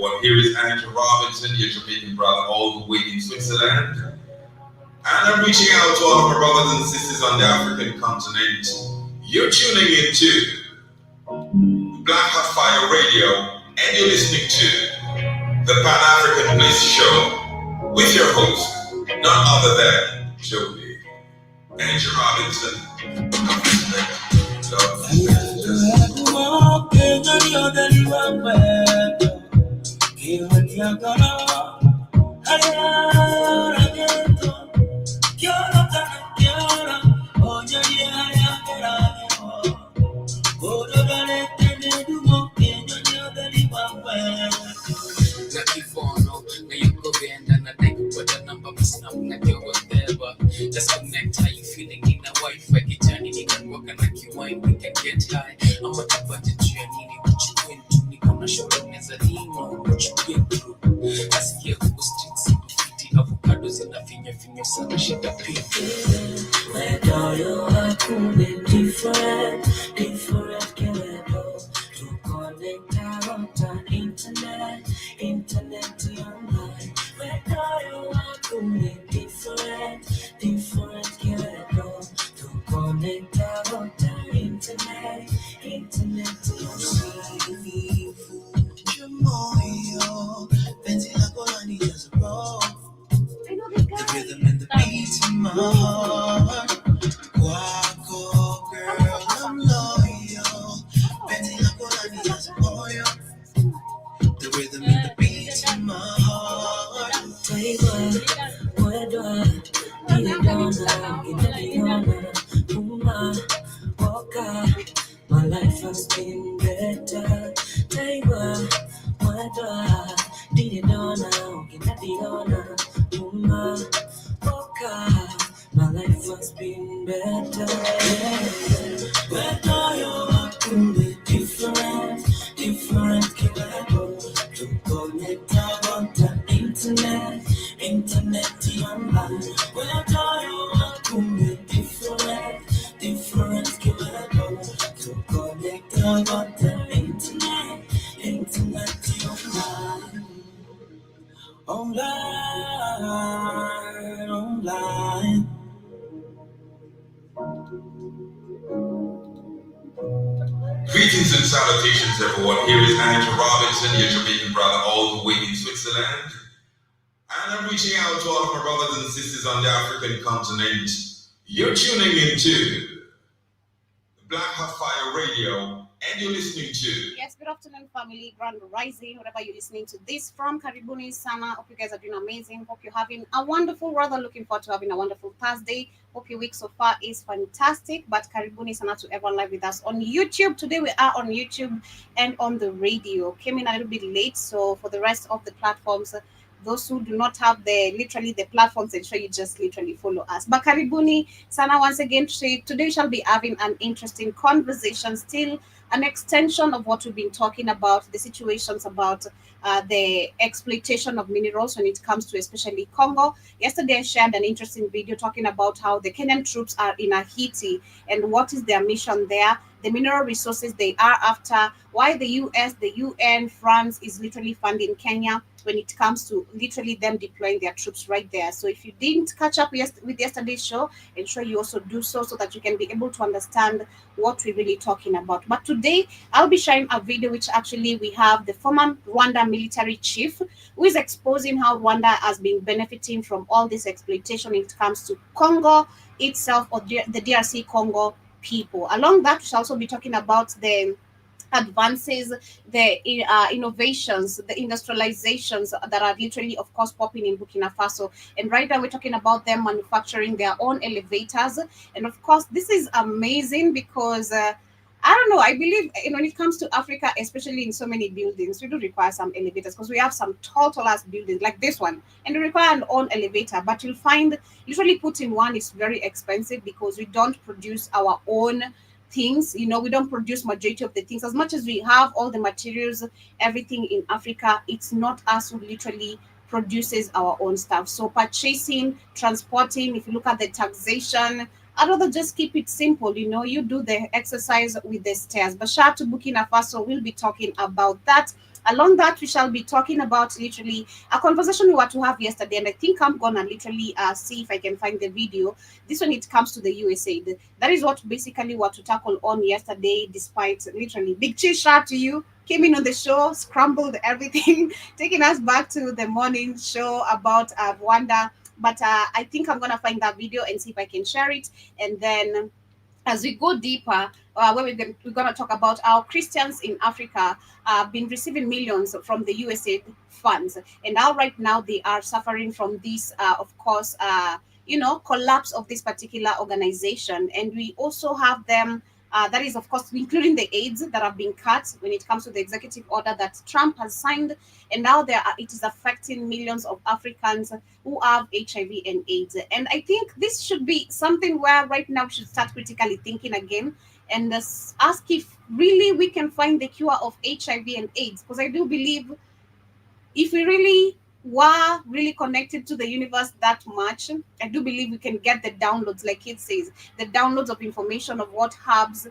everyone. Here is Andrew Robinson, your Jamaican brother, all the way in Switzerland. And I'm reaching out to all of my brothers and sisters on the African continent. You're tuning into Black Hot Fire Radio, and you're listening to the Pan-African Bliss Show with your host, none other than Joey Andrew Robinson. Just connect how you feeling in a wife where you turn you can work and like you wine we can get high. I'm a budget journey what you went to me on a show as a what you get through. As here who streets city avocados in a finger sana shit up people. Let all your heart be different to connect out on internet to your mind. Let all your heart be different to connect out on internet to your mind. Jamoyo, Benzi la Golani is wrong. The rhythm and the beat in my heart. Guaco, girl, I'm loyal. Benzi la Golani is loyal. The rhythm and the beat in my heart. Where do I my life has been better. My life has been better. Whether you're to be different to connect on the internet to your mind. Whether you're to be different to connect on the internet to your mind. Online. Greetings and salutations, everyone. Here is Andrew Robinson, your Jamaican brother, all the way in Switzerland. And I'm reaching out to all of my brothers and sisters on the African continent. You're tuning into Black Hot Fire Radio, and you're listening to... Yes, good afternoon, family. Grand Rising, wherever you're listening to this from. Karibuni Sana. Hope you guys are doing amazing. Hope you're having a wonderful, rather looking forward to having a wonderful Thursday. Hope your week so far is fantastic. But Karibuni Sana to everyone live with us on YouTube. Today we are on YouTube and on the radio. Came in a little bit late, so for the rest of the platforms, those who do not have the platforms, ensure you just literally follow us. But Karibuni Sana once again. Today we shall be having an interesting conversation, still an extension of what we've been talking about, the situations about the exploitation of minerals when it comes to especially Congo. Yesterday I shared an interesting video talking about how the Kenyan troops are in Haiti and what is their mission there, the mineral resources they are after, why the US, the UN, France is literally funding Kenya when it comes to literally them deploying their troops right there. So if you didn't catch up with yesterday's show, ensure you also do so that you can be able to understand what we're really talking about. But today, I'll be sharing a video which actually we have the former Rwanda military chief who is exposing how Rwanda has been benefiting from all this exploitation when it comes to Congo itself or the DRC Congo people. Along that, we shall also be talking about the advances, the innovations, the industrializations that are literally, of course, popping in Burkina Faso. And right now, we're talking about them manufacturing their own elevators. And of course, this is amazing because I don't know. I believe when it comes to Africa, especially in so many buildings, we do require some elevators because we have some tall ass buildings like this one, and we require an own elevator. But you'll find literally putting one is very expensive because we don't produce our own things. We don't produce majority of the things. As much as we have all the materials, everything in Africa, it's not us who literally produces our own stuff. So purchasing, transporting, if you look at the taxation, I'd rather just keep it simple. You do the exercise with the stairs. But shout out to Burkina Faso, we'll be talking about that. Along that, we shall be talking about literally a conversation we were to have yesterday, and I think I'm gonna literally see if I can find the video. This one, it comes to the USA. That is what basically what to tackle on yesterday, despite literally big cheer shout to you. Came in on the show, scrambled everything, taking us back to the morning show about Rwanda. But I think I'm gonna find that video and see if I can share it, and then as we go deeper, where we're going to talk about how Christians in Africa have been receiving millions from the USA funds, and how right now they are suffering from this, of course, collapse of this particular organization. And we also have them. That is, of course, including the aids that have been cut when it comes to the executive order that Trump has signed, and now it is affecting millions of Africans who have HIV and AIDS. And I think this should be something where right now we should start critically thinking again, and ask if really we can find the cure of HIV and AIDS. Because I do believe if we really were really connected to the universe that much, I do believe we can get the downloads, like it says, the downloads of information of what herbs,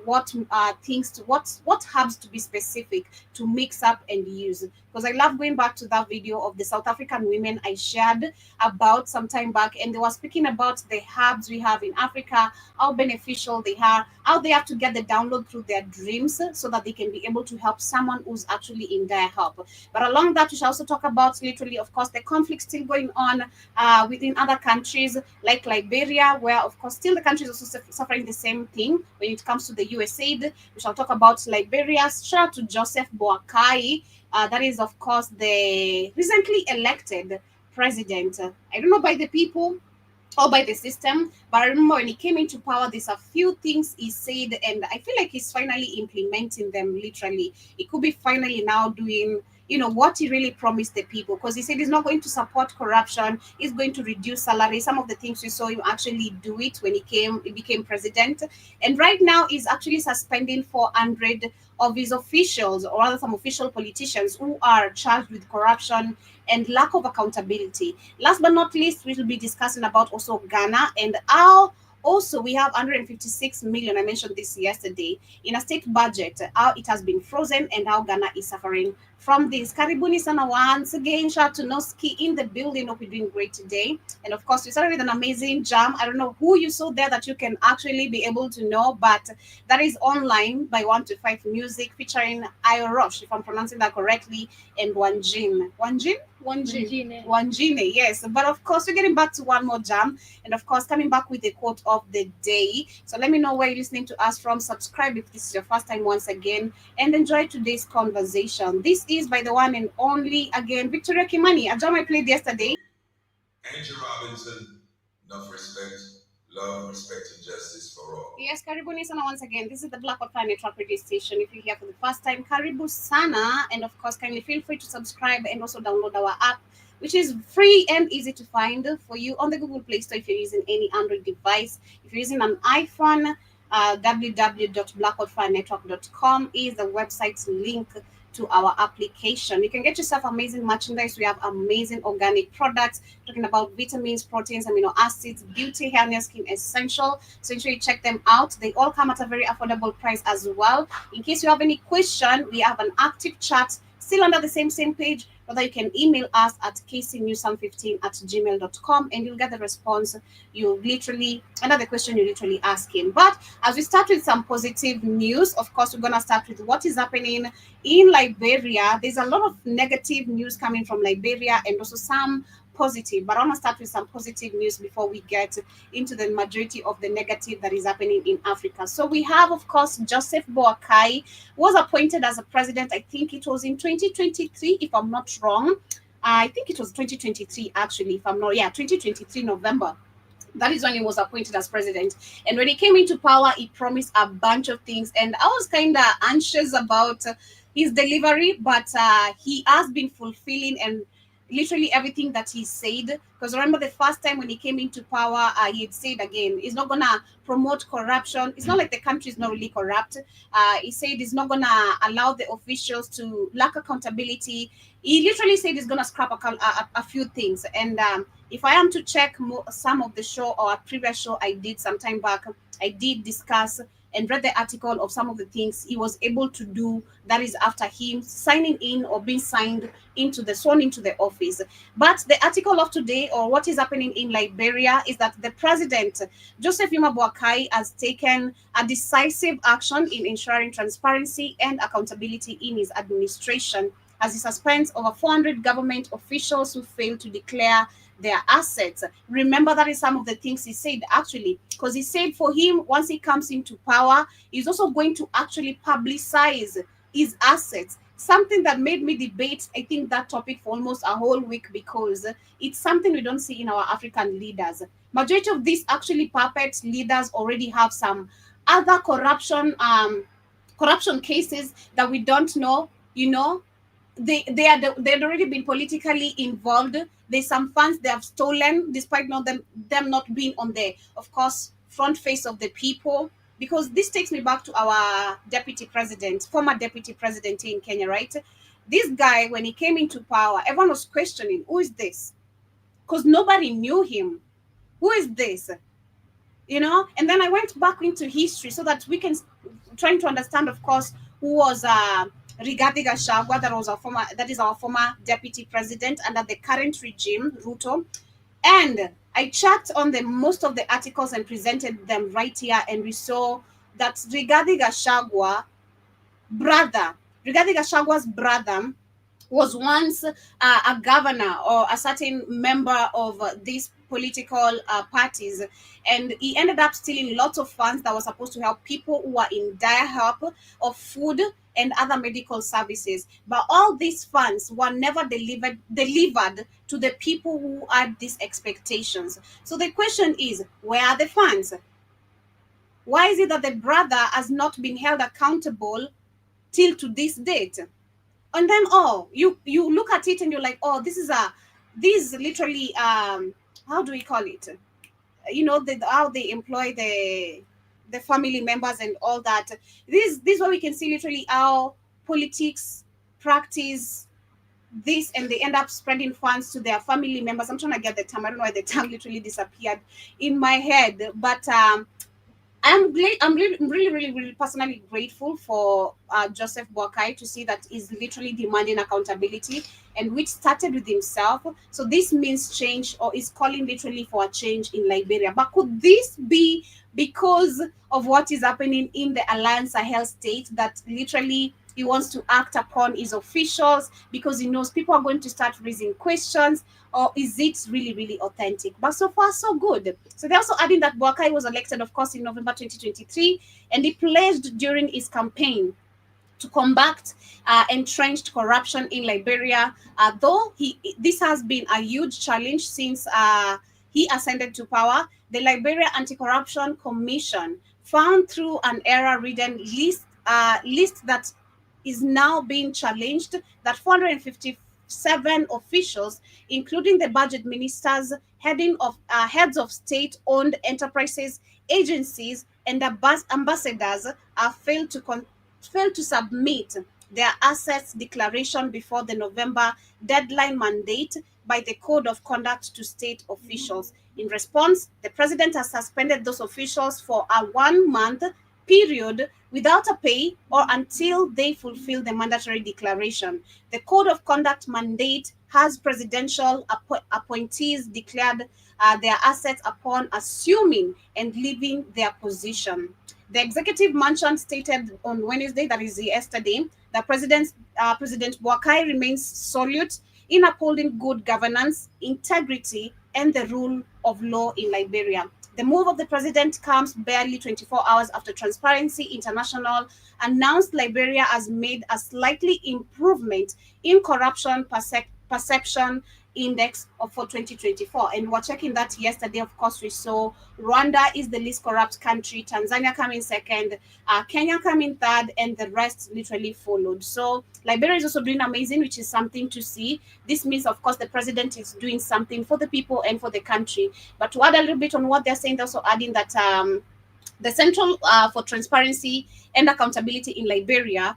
what things to what herbs to be specific to mix up and use. Because I love going back to that video of the South African women I shared about some time back, and they were speaking about the herbs we have in Africa, how beneficial they are, how they have to get the download through their dreams so that they can be able to help someone who's actually in dire help. But along that, we shall also talk about literally, of course, the conflict still going on within other countries like Liberia, where, of course, still the country is also suffering the same thing when it comes to the USAID. We shall talk about Liberia. Shout out to Joseph Boakai. That is, of course, the recently elected president. I don't know by the people or by the system. But I remember when he came into power, there's a few things he said, and I feel like he's finally implementing them literally. He could be finally now doing what he really promised the people, because he said he's not going to support corruption, he's going to reduce salary. Some of the things we saw him actually do it when he became president. And right now he's actually suspending 400 of his officials, or rather some official politicians who are charged with corruption and lack of accountability. Last but not least, we will be discussing about also Ghana, and how also we have 156 million, I mentioned this yesterday, in a state budget, how it has been frozen and how Ghana is suffering from this. Karibuni sana once again. Shout out to Noski in the building. Hope you're doing great today. And of course, we started with an amazing jam. I don't know who you saw there that you can actually be able to know, but that is online by 1 to 5 music featuring Irosh, if I'm pronouncing that correctly, and Wanjin. Wanjin? Wanjine, yes. But of course, we're getting back to one more jam. And of course, coming back with the quote of the day. So let me know where you're listening to us from. Subscribe if this is your first time once again. And enjoy today's conversation. This is by the one and only, again, Victoria Kimani. A jam I played yesterday. Andrew Robinson, enough respect, love, respect, and justice for all. Yes, Karibu Sana once again. This is the Black Fire Network radio station. If you're here for the first time, Karibu Sana. And of course, kindly feel free to subscribe and also download our app, which is free and easy to find for you on the Google Play Store if you're using any Android device. If you're using an iPhone, www.blackoutfirenetwork.com is the website's link to our application. You can get yourself amazing merchandise. We have amazing organic products talking about vitamins, proteins, amino acids, beauty, hair, nail, skin essential. So ensure you check them out. They all come at a very affordable price as well. In case you have any question, we have an active chat still under the same page, whether you can email us at kcnews15@gmail.com, and you'll get the response you literally, under the question you're literally asking. But as we start with some positive news, of course, we're going to start with what is happening in Liberia. There's a lot of negative news coming from Liberia and also some positive, but I want to start with some positive news before we get into the majority of the negative that is happening in Africa. So we have, of course, Joseph Boakai was appointed as a president. I think it was in 2023, if I'm not wrong. I think it was 2023, actually, if I'm not, yeah, 2023 November. That is when he was appointed as president. And when he came into power, he promised a bunch of things. And I was kind of anxious about his delivery, but he has been fulfilling and literally everything that he said. Because remember, the first time when he came into power, he had said again, he's not gonna promote corruption. It's not like the country is not really corrupt. He said he's not gonna allow the officials to lack accountability. He literally said he's gonna scrap a few things, and If I am to check some of the show or a previous show I did some time back, I did discuss and read the article of some of the things he was able to do. That is after him signing in or being signed into the sworn into the office. But the article of today, or what is happening in Liberia, is that the president, Joseph Yuma Boakai, has taken a decisive action in ensuring transparency and accountability in his administration, as he suspends over 400 government officials who failed to declare their assets. Remember, that is some of the things he said actually, because he said for him, once he comes into power, he's also going to actually publicize his assets. Something that made me debate, I think, that topic for almost a whole week, because it's something we don't see in our African leaders. Majority of these actually puppet leaders already have some other corruption cases that we don't know, you know. They'd already been politically involved. There's some funds they have stolen, despite not them not being on the, of course, front face of the people. Because this takes me back to our deputy president, former deputy president in Kenya, right? This guy, when he came into power, everyone was questioning, who is this? Because nobody knew him. Who is this? And then I went back into history so that we can trying to understand, of course, who was Rigathi Gachagua. That is our former deputy president under the current regime, Ruto. And I checked on the most of the articles and presented them right here, and we saw that brother, Rigathi Gachagua's brother, was once a governor or a certain member of these political parties, and he ended up stealing lots of funds that were supposed to help people who are in dire help of food and other medical services. But all these funds were never delivered to the people who had these expectations. So the question is, where are the funds? Why is it that the brother has not been held accountable till to this date? And then you look at it and you're like, this literally, how do we call it, how they employ the family members and all that. This where we can see literally how politics practice this, and they end up spreading funds to their family members. I'm trying to get the term. I don't know why the term literally disappeared in my head, but I'm really personally grateful for Joseph Boakai, to see that he's literally demanding accountability, and which started with himself. So this means change, or is calling literally for a change in Liberia. But could this be because of what is happening in the Alliance Sahel state, that literally he wants to act upon his officials because he knows people are going to start raising questions? Or is it really, really authentic? But so far, so good. So they're also adding that Boakai was elected, of course, in November 2023, and he pledged during his campaign to combat entrenched corruption in Liberia. Though this has been a huge challenge since he ascended to power, the Liberia Anti-Corruption Commission found through an error-ridden list that is now being challenged, that 457 officials, including the budget ministers, heads of state-owned enterprises, agencies, and ambassadors, have failed to submit their assets declaration before the November deadline mandate by the Code of Conduct to state officials. In response, the president has suspended those officials for a 1-month period without a pay, or until they fulfill the mandatory declaration. The Code of Conduct mandate has presidential appointees declared their assets upon assuming and leaving their position. The executive mansion stated on Wednesday, that is yesterday, that President Boakai remains resolute in upholding good governance, integrity, and the rule of law in Liberia. The move of the president comes barely 24 hours after Transparency International announced Liberia has made a slightly improvement in corruption perception index for 2024. And we're checking that yesterday. Of course, we saw Rwanda is the least corrupt country, Tanzania coming second, Kenya coming third, and the rest literally followed. So Liberia is also doing amazing, which is something to see. This means, of course, the president is doing something for the people and for the country. But to add a little bit on what they're saying, they're also adding that the Central for Transparency and Accountability in Liberia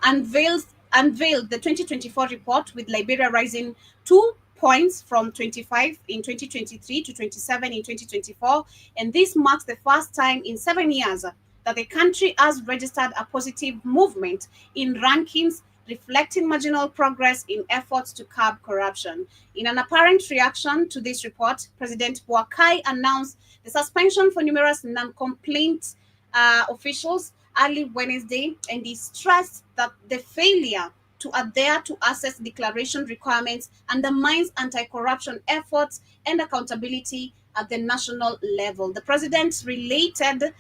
unveils unveiled the 2024 report, with Liberia rising 2 points from 25 in 2023 to 27 in 2024. And this marks the first time in 7 years that the country has registered a positive movement in rankings, reflecting marginal progress in efforts to curb corruption. In an apparent reaction to this report, President Boakai announced the suspension for numerous non-complaint officials early Wednesday, and he stressed that the failure to adhere to access declaration requirements undermines anti-corruption efforts and accountability at the national level. The president reiterated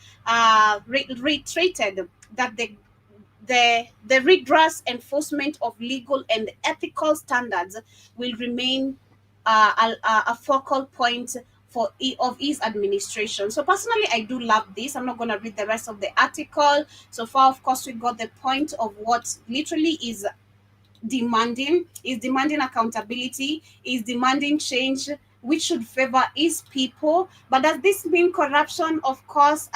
that the rigorous enforcement of legal and ethical standards will remain a focal point of his administration. So personally, I do love this. I'm not going to read the rest of the article. So far, of course, we got the point of what literally is demanding accountability, is demanding change, which should favor his people. But does this mean corruption? Of course,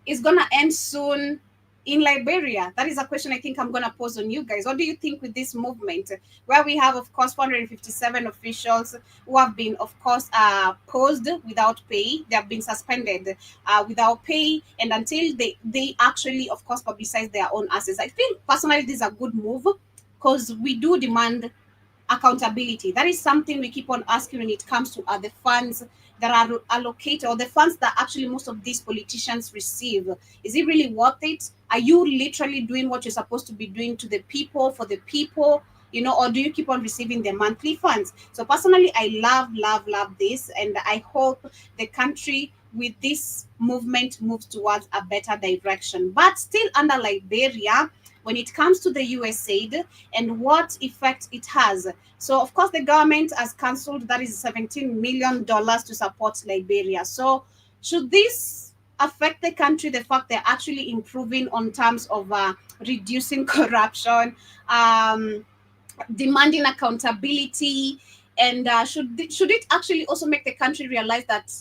is going to end soon in Liberia? That is a question I think I'm going to pose on you guys. What do you think with this movement, where we have, of course, 457 officials who have been, of course, posed without pay? They have been suspended without pay, and until they actually, of course, publicize their own assets. I feel personally this is a good move, because we do demand accountability. That is something we keep on asking when it comes to the funds that are allocated, or the funds that actually most of these politicians receive. Is it really worth it? Are you literally doing what you're supposed to be doing to the people, for the people? Or do you keep on receiving the monthly funds? So personally, I love this, and I hope the country with this movement moves towards a better direction. But still under Liberia, when it comes to the USAID and what effect it has. So, of course, the government has cancelled, that is $17 million to support Liberia. So, should this affect the country, the fact they're actually improving on terms of reducing corruption, demanding accountability, and should it actually also make the country realize that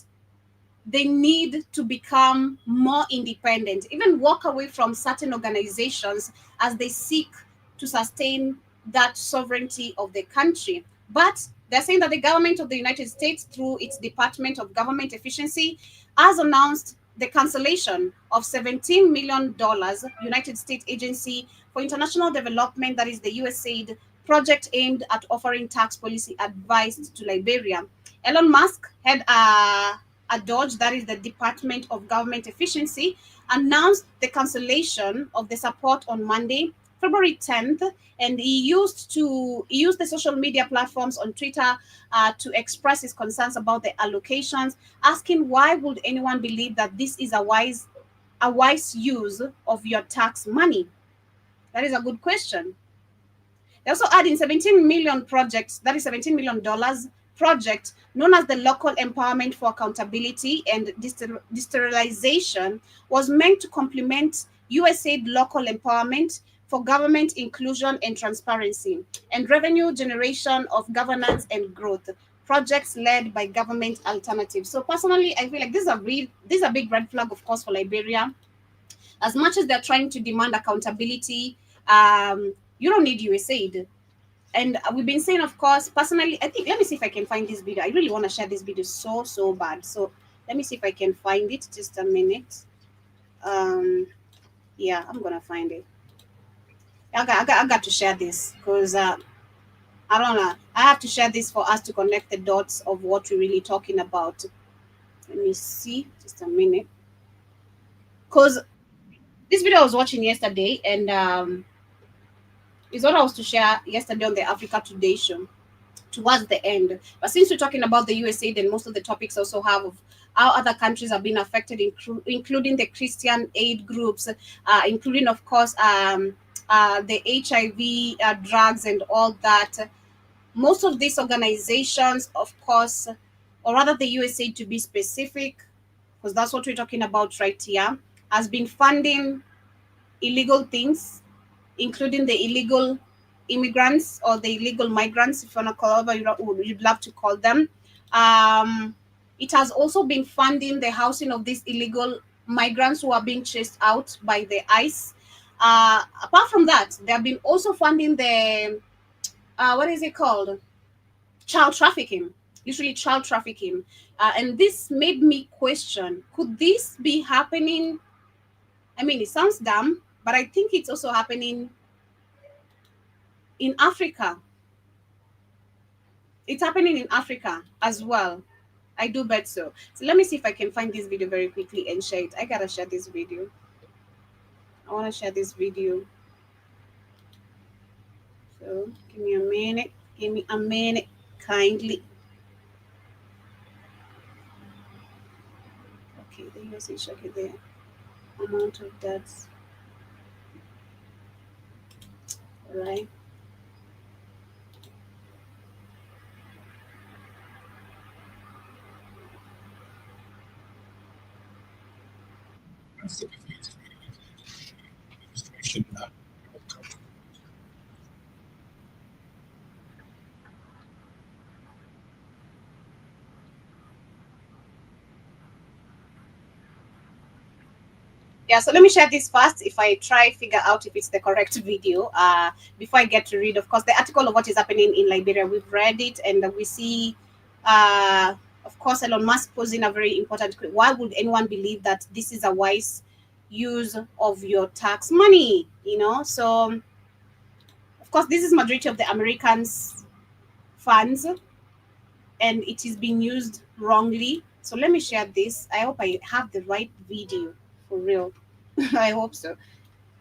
they need to become more independent, even walk away from certain organizations as they seek to sustain that sovereignty of the country? But they're saying that the government of the United States, through its Department of Government Efficiency, has announced the cancellation of $17 million United States Agency for International Development, that is the USAID project, aimed at offering tax policy advice to Liberia. Elon Musk had a Dodge, that is the Department of Government Efficiency, announced the cancellation of the support on Monday, February 10th, and he used the social media platforms on Twitter to express his concerns about the allocations, asking why would anyone believe that this is a wise use of your tax money? That is a good question. They also add in 17 million projects, that is $17 million project known as the Local Empowerment for Accountability and Digitalization, was meant to complement USAID local empowerment for government inclusion and transparency, and revenue generation of governance and growth projects led by government alternatives. So personally, I feel like this is a big red flag, of course, for Liberia. As much as they're trying to demand accountability, you don't need USAID. And we've been saying, of course, personally, I think, let me see if I can find this video. I really want to share this video so bad. So let me see if I can find it. Just a minute. Yeah, I'm gonna find it. I got to share this, because I don't know. I have to share this for us to connect the dots of what we're really talking about. Let me see. Just a minute. Because this video I was watching yesterday, and is what I was to share yesterday on the Africa Today show towards the end. But since we're talking about the USA, then most of the topics also have of how other countries have been affected, including the Christian aid groups, including, of course, the HIV, drugs, and all that. Most of these organizations, of course, or rather the USA to be specific, because that's what we're talking about right here, has been funding illegal things, including the illegal immigrants or the illegal migrants, if you want to call them, you'd love to call them. It has also been funding the housing of these illegal migrants who are being chased out by the ICE. Apart from that, they have been also funding the what is it called? Child trafficking, literally child trafficking. And this made me question: could this be happening? I mean, it sounds dumb, but I think it's also happening in Africa. It's happening in Africa as well. I do bet so. So let me see if I can find this video very quickly and share it. I gotta share this video. I want to share this video. So give me a minute. Give me a minute, kindly. Okay, the usage. Okay, the amount of deaths. All right. Yeah, so let me share this first. If I try figure out if it's the correct video, before I get to read, of course, the article of what is happening in Liberia, we've read it, and we see, of course, Elon Musk posing a very important. Why would anyone believe that this is a wise use of your tax money? You know, so of course, this is majority of the Americans' funds, and it is being used wrongly. So let me share this. I hope I have the right video for real. I hope so,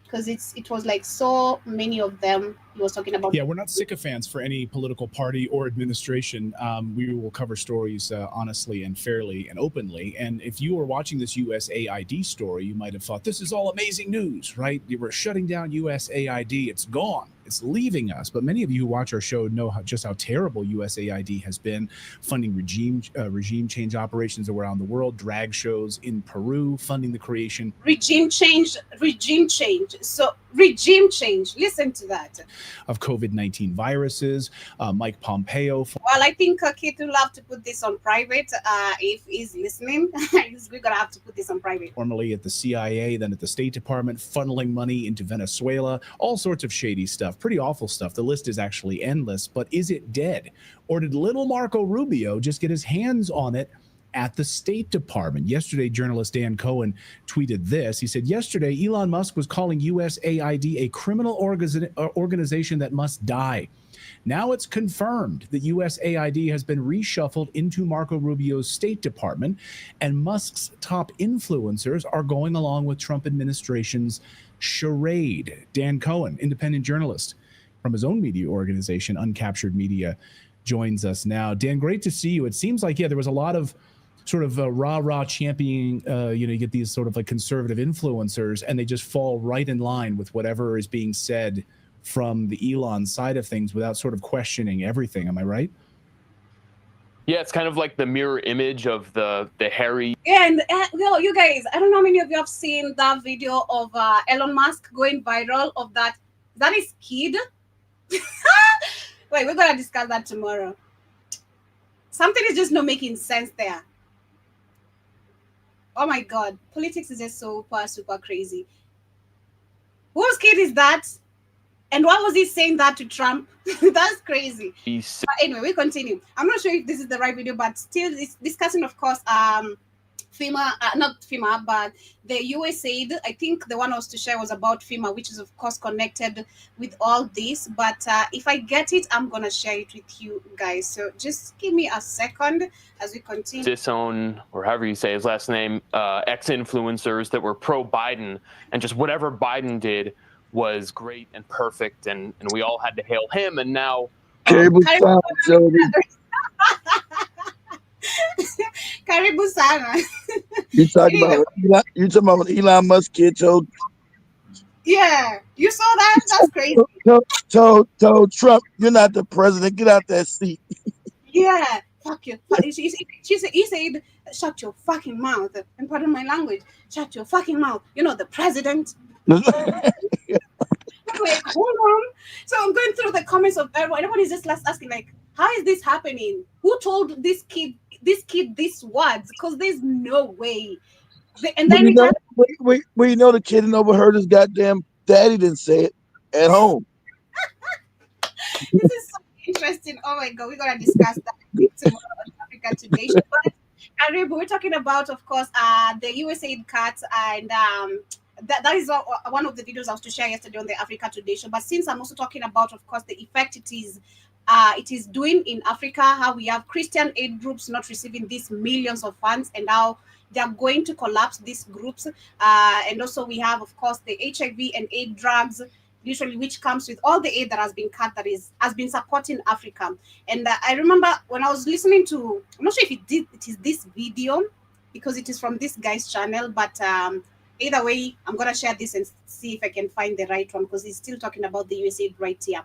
because it was like so many of them. He was talking about. Yeah, we're not sycophants for any political party or administration. We will cover stories honestly and fairly and openly. And if you were watching this USAID story, you might have thought this is all amazing news, right? We're shutting down USAID. It's gone. It's leaving us. But many of you who watch our show know just how terrible USAID has been, funding regime change operations around the world, drag shows in Peru, funding the creation. Regime change. So regime change. Listen to that. Of COVID-19 viruses. Mike Pompeo. Well, I think Kate will have to put this on private. If he's listening, we're gonna have to put this on private. Formerly at the CIA, then at the State Department, funneling money into Venezuela, all sorts of shady stuff, pretty awful stuff. The list is actually endless, but is it dead? Or did little Marco Rubio just get his hands on it at the State Department? Yesterday, journalist Dan Cohen tweeted this. He said, yesterday, Elon Musk was calling USAID a criminal organization that must die. Now it's confirmed that USAID has been reshuffled into Marco Rubio's State Department, and Musk's top influencers are going along with Trump administration's charade. Dan Cohen, independent journalist from his own media organization, Uncaptured Media, joins us now. Dan, great to see you. It seems like, there was a lot of sort of rah-rah championing, you get these sort of like conservative influencers, and they just fall right in line with whatever is being said from the Elon side of things without sort of questioning everything. Am I right? Yeah, it's kind of like the mirror image of the hairy. Yeah, and you guys, I don't know how many of you have seen that video of Elon Musk going viral of that. That is kid. Wait, we're gonna discuss that tomorrow. Something is just not making sense there. Oh my god, politics is just super crazy. Whose kid is that? And why was he saying that to Trump? That's crazy. But anyway, we continue. I'm not sure if this is the right video, but still it's discussing, of course, FEMA, not FEMA, but the USAID. I think the one I was to share was about FEMA, which is, of course, connected with all this. But if I get it, I'm going to share it with you guys. So just give me a second as we continue. Disown, or however you say his last name, ex-influencers that were pro-Biden, and just whatever Biden did was great and perfect, and we all had to hail him, and now Karibu sana. You talking about when Elon Musk kid told? Yeah, you saw that? That's crazy. Told Trump, "You're not the president. Get out that seat." Yeah, fuck you. He said, "Shut your fucking mouth." And pardon my language. Shut your fucking mouth. You're not the president. Like, hold on. So I'm going through the comments of everyone. Everybody's just asking, like, how is this happening? Who told this kid these words? Because there's no way. And then we know the kid and overheard his goddamn Daddy didn't say it at home. This is so interesting. Oh my God, we're gonna discuss that tomorrow on Africa Today. But Karibu, we're talking about, of course, the USAID cuts, and that is one of the videos I was to share yesterday on the Africa Today show. But since I'm also talking about, of course, the effect it is doing in Africa, how we have Christian aid groups not receiving these millions of funds, and how they are going to collapse these groups. And also we have, of course, the HIV and aid drugs, literally, which comes with all the aid that has been cut, has been supporting Africa. And I remember when I was listening to, I'm not sure if it is this video, because it is from this guy's channel, but either way, I'm gonna share this and see if I can find the right one, because he's still talking about the USAID right here.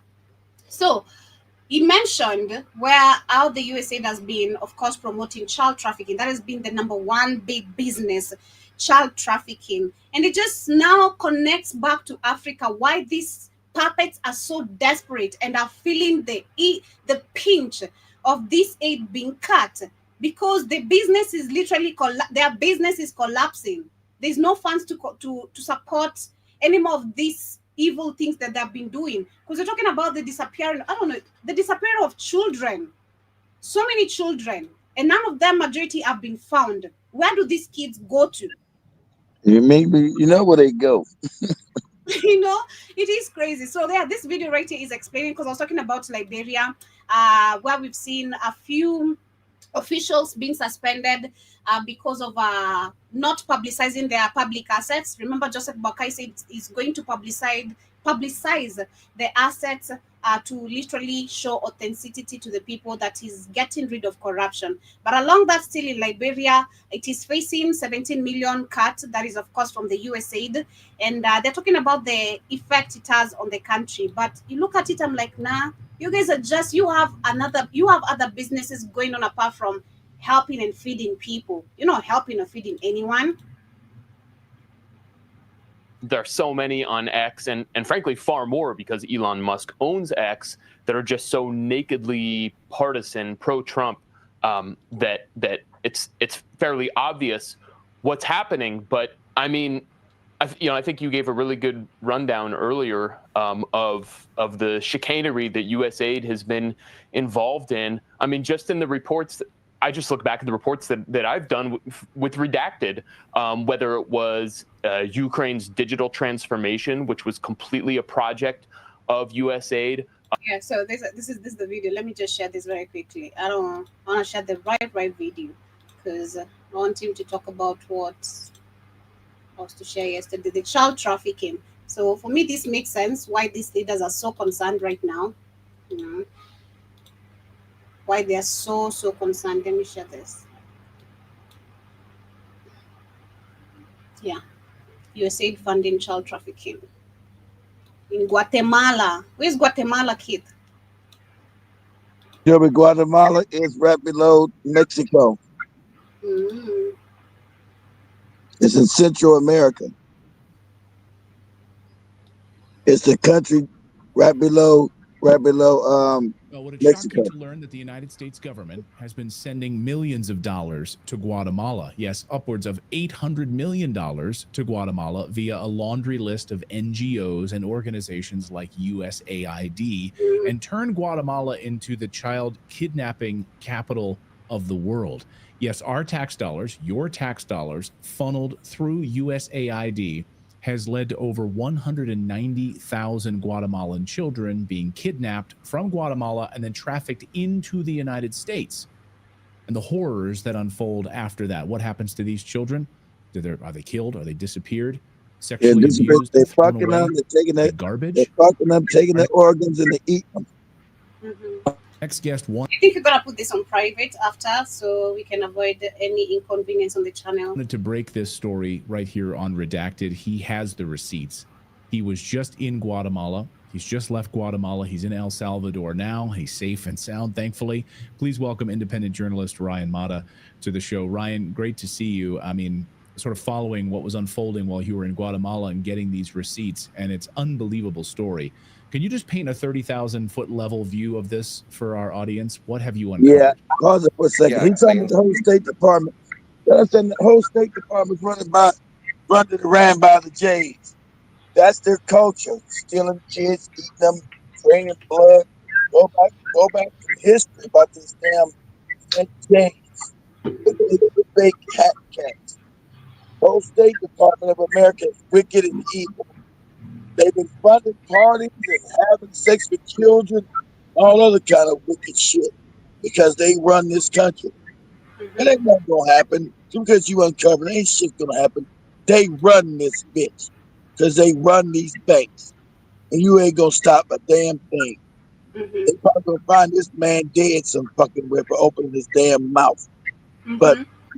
So he mentioned how the USAID has been, of course, promoting child trafficking. That has been the number one big business, child trafficking. And it just now connects back to Africa, why these puppets are so desperate and are feeling the pinch of this aid being cut, because the business is literally, their business is collapsing. There's no funds to support any more of these evil things that they've been doing. Because we're talking about the disappearing, the disappearance of children. So many children, and none of them, majority, have been found. Where do these kids go to? You know where they go. It is crazy. So yeah, this video right here is explaining, because I was talking about Liberia, where we've seen a few officials being suspended because of not publicizing their public assets. Remember, Joseph Boakai said he's going to publicize the assets to literally show authenticity to the people, that he's getting rid of corruption. But along that, still in Liberia, it is facing 17 million cut. That is, of course, from the USAID. And they're talking about the effect it has on the country. But you look at it, I'm like, nah, you guys are just, you have other businesses going on apart from helping and feeding people. You're not helping or feeding anyone. There are so many on X, and frankly far more, because Elon Musk owns X, that are just so nakedly partisan, pro-Trump, that it's fairly obvious what's happening. But I mean, I think you gave a really good rundown earlier of the chicanery that USAID has been involved in. I mean, just in the reports, I just look back at the reports that I've done with Redacted, whether it was Ukraine's digital transformation, which was completely a project of USAID. Yeah, so this is the video. Let me just share this very quickly. I want to share the right video, because I want him to talk about what I was to share yesterday, the child trafficking. So for me, this makes sense why these leaders are so concerned right now. Why they are so concerned. Let me share this. Yeah, USAID funding child trafficking in Guatemala. Where's Guatemala, kid? Guatemala is right below Mexico. Mm. It's in Central America. It's the country right below Well, would it shock Mexico. you to learn that the United States government has been sending millions of dollars to Guatemala? Yes, upwards of $800 million to Guatemala via a laundry list of NGOs and organizations like USAID, and turn Guatemala into the child kidnapping capital of the world. Yes, our tax dollars, your tax dollars, funneled through USAID has led to over 190,000 Guatemalan children being kidnapped from Guatemala and then trafficked into the United States. And the horrors that unfold after that. What happens to these children? Are they killed? Are they disappeared? Sexually abused? They're thrown fucking away? them. They're taking their Garbage? They're fucking them, taking their organs, and they eat them. Next guest one. I think we're gonna put this on private after, so we can avoid any inconvenience on the channel. Wanted to break this story right here on Redacted. He has the receipts. He was just in Guatemala. He's just left Guatemala. He's in El Salvador now. He's safe and sound, thankfully. Please welcome independent journalist Ryan Mata to the show. Ryan, great to see you. I mean, sort of following what was unfolding while you were in Guatemala and getting these receipts, and it's an unbelievable story. Can you just paint a 30,000-foot level view of this for our audience? What have you uncovered? Yeah, pause it for a second. He's talking about the whole State Department. You understand the whole State Department's ran by the Jays. That's their culture. Stealing kids, eating them, draining blood. Go back to history about this damn St. James. Look at the fake hat cats. Whole State Department of America is wicked and evil. They've been funding parties and having sex with children, all other kind of wicked shit, because they run this country. It ain't nothing gonna happen. Just because you uncover, ain't shit gonna happen. They run this bitch, because they run these banks, and you ain't gonna stop a damn thing. They probably gonna find this man dead some fucking way for opening his damn mouth. But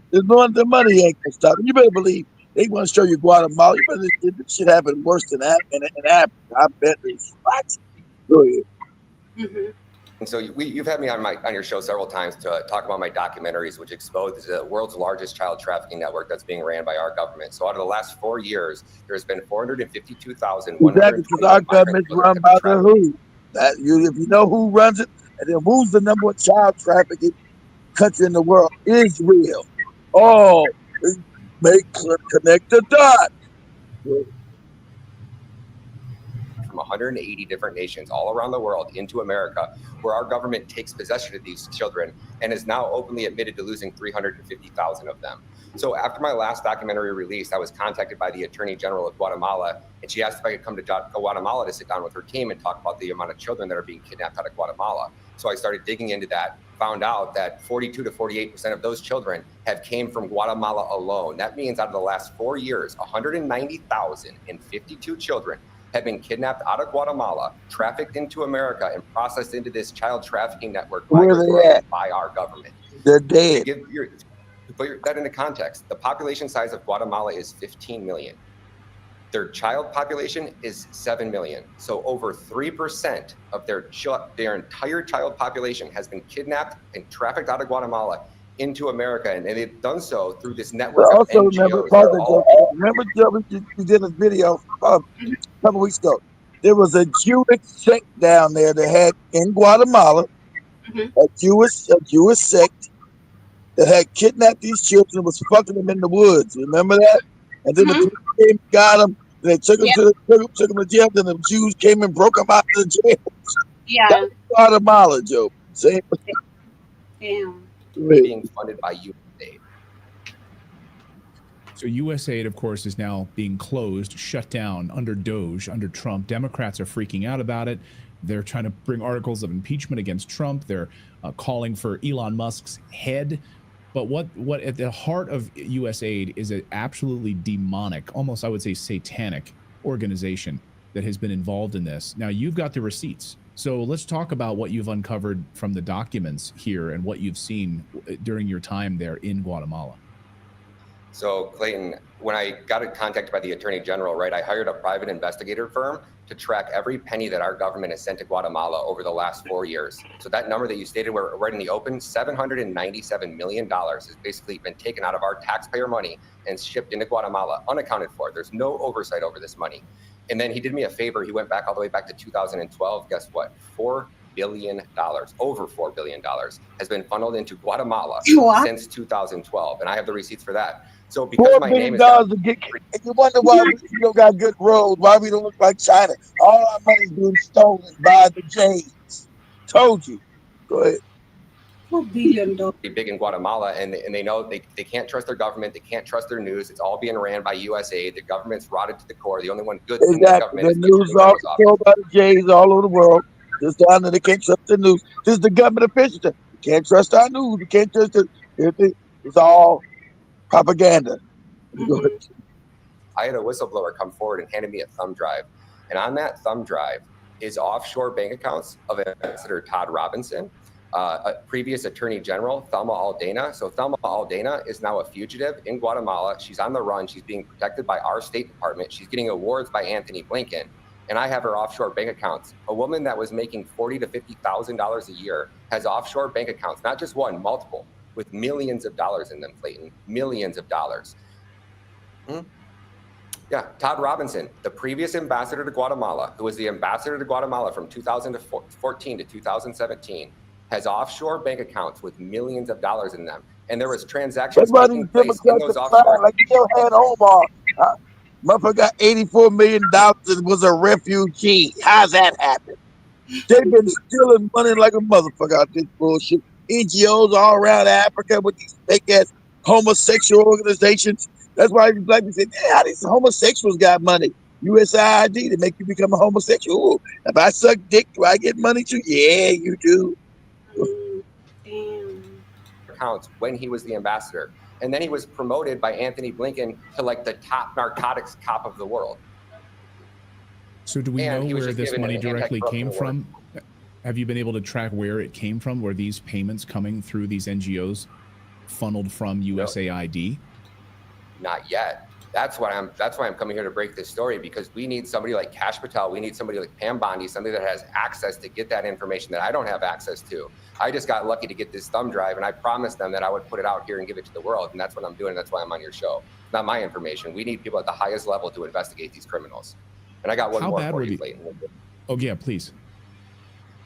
the money ain't gonna stop. You better believe they want to show you Guatemala. You better think this shit happened worse than that in Africa. I bet there's what? Go ahead. And so you've had me on your show several times to talk about my documentaries, which expose the world's largest child trafficking network that's being ran by our government. So out of the last 4 years, there's been 452,100. Exactly, because our government's run by the WHO. If you know who runs it, and then who's the number one child trafficking country in the world? Israel. Oh, connect the dots. From 180 different nations all around the world into America, where our government takes possession of these children and is now openly admitted to losing 350,000 of them. So after my last documentary release, I was contacted by the Attorney General of Guatemala, and she asked if I could come to Guatemala to sit down with her team and talk about the amount of children that are being kidnapped out of Guatemala. So I started digging into that, found out that 42 to 48% of those children have came from Guatemala alone. That means out of the last 4 years, 190,052 children have been kidnapped out of Guatemala, trafficked into America, and processed into this child trafficking network by our government. They're dead. To put that into context, the population size of Guatemala is 15 million. Their child population is 7 million. So over 3% of their entire child population has been kidnapped and trafficked out of Guatemala into America, and they've done so through this network of NGOs. Remember, we did a video a couple weeks ago. There was a Jewish sect down there that had in Guatemala, a Jewish sect that had kidnapped these children and was fucking them in the woods. Remember that? And then the police came and got them. And they took them to jail. Then the Jews came and broke them out of the jail. Yeah. That's Guatemala, Joe. Same. Damn. Being funded by USAID. So USAID, of course, is now being closed, shut down under Doge, under Trump. Democrats are freaking out about it. They're trying to bring articles of impeachment against Trump. They're calling for Elon Musk's head. But what at the heart of USAID is an absolutely demonic, almost I would say satanic organization that has been involved in this. Now, you've got the receipts. So let's talk about what you've uncovered from the documents here and what you've seen during your time there in Guatemala. So Clayton, when I got contacted by the Attorney General, right, I hired a private investigator firm to track every penny that our government has sent to Guatemala over the last 4 years. So that number that you stated, we're right in the open, $797 million has basically been taken out of our taxpayer money and shipped into Guatemala, unaccounted for. There's no oversight over this money. And then he did me a favor. He went back all the way back to 2012. Guess what? $4 billion, over $4 billion has been funneled into Guatemala since 2012. And I have the receipts for that. So because my name is and you wonder why we still got good roads, why we don't look like China. All our money's being stolen by the Jays. Told you. Go ahead. $4 billion. Big in Guatemala, and they know they can't trust their government, they can't trust their news. It's all being ran by USAID. The government's rotted to the core. The only one good thing the government is the news is all controlled by the Jays all over the world. Just down there, they can't trust the news. This is the government officials. You can't trust our news. You can't trust it. It's all propaganda. I had a whistleblower come forward and handed me a thumb drive, and on that thumb drive is offshore bank accounts of Ambassador Todd Robinson, a previous Attorney General, Thelma Aldana. So Thelma Aldana is now a fugitive in Guatemala. She's on the run. She's being protected by our State Department. She's getting awards by Anthony Blinken, and I have her offshore bank accounts. A woman that was making $40,000 to $50,000 a year has offshore bank accounts, not just one, multiple, with millions of dollars in them, Clayton, millions of dollars. Yeah, Todd Robinson, the previous ambassador to Guatemala, who was the ambassador to Guatemala from 2014 to 2017, has offshore bank accounts with millions of dollars in them. And there was transactions taking place in those offshore. Like you had Omar. Motherfucker got $84 million and was a refugee. How's that happen? They've been stealing money like a motherfucker out this bullshit. NGOs all around Africa with these fake ass homosexual organizations. That's why these black people say, "Yeah, how these homosexuals got money? USAID to make you become a homosexual. Ooh, if I suck dick, do I get money too? Yeah, you do." Damn. Accounts when he was the ambassador. And then he was promoted by Anthony Blinken to like the top narcotics cop of the world. So do we And know he was where just this given money an directly anti-corruption came from? Have you been able to track where it came from? Were these payments coming through these NGOs funneled from USAID? Not yet. That's why I'm coming here to break this story, because we need somebody like Kash Patel, we need somebody like Pam Bondi, somebody that has access to get that information that I don't have access to. I just got lucky to get this thumb drive, and I promised them that I would put it out here and give it to the world, and that's what I'm doing. That's why I'm on your show. It's not my information. We need people at the highest level to investigate these criminals. And I got one more for you, Clayton. Oh yeah, please.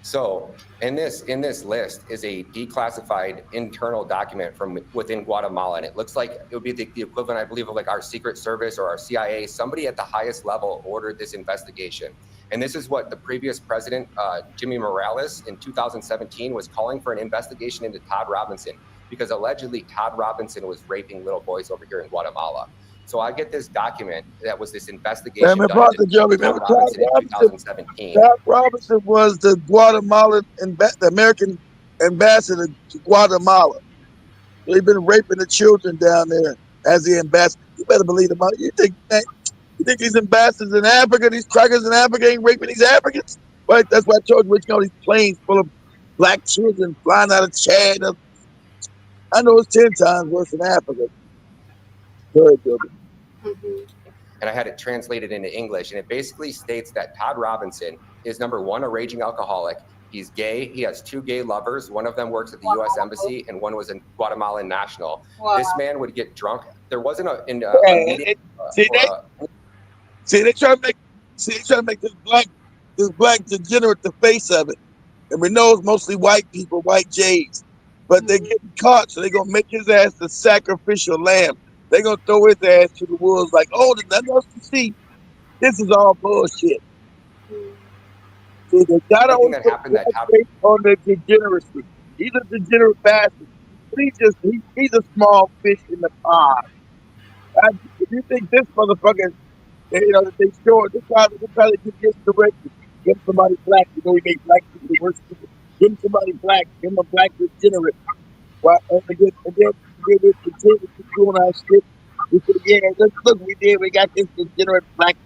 So in this list is a declassified internal document from within Guatemala, and it looks like it would be the equivalent, I believe, of like our Secret Service or our CIA. Somebody at the highest level ordered this investigation. And this is what the previous president, Jimmy Morales, in 2017 was calling for an investigation into Todd Robinson, because allegedly Todd Robinson was raping little boys over here in Guatemala. So I get this document that was this investigation done into Todd Robinson in 2017. Todd Robinson was the Guatemalan, the American ambassador to Guatemala. So he's been raping the children down there as the ambassador. You better believe him. You think these ambassadors in Africa, these truckers in Africa ain't raping these Africans? Right? That's why I told you, these planes full of black children flying out of Chad. I know it's 10 times worse in Africa. Very good. And I had it translated into English, and it basically states that Todd Robinson is, number one, a raging alcoholic. He's gay. He has 2 gay lovers. One of them works at the U.S. Embassy, and one was a Guatemalan national. Wow. This man would get drunk. There wasn't a meeting. They try to make this black degenerate the face of it, and we know it's mostly white people, white Jays, but they're getting caught, so they're gonna make his ass the sacrificial lamb. They're going to throw his ass to the wolves like, oh, there's nothing else to see. This is all bullshit. So they got on the degeneracy. He's a degenerate bastard. He's a small fish in the pond. If you think this motherfucker, that they short, this probably could get directed. Give somebody black, he makes black people the worst people. Give him somebody black, give him a black degenerate. Well, and then we continue to do our shit. We said, yeah, look, we got this degenerate black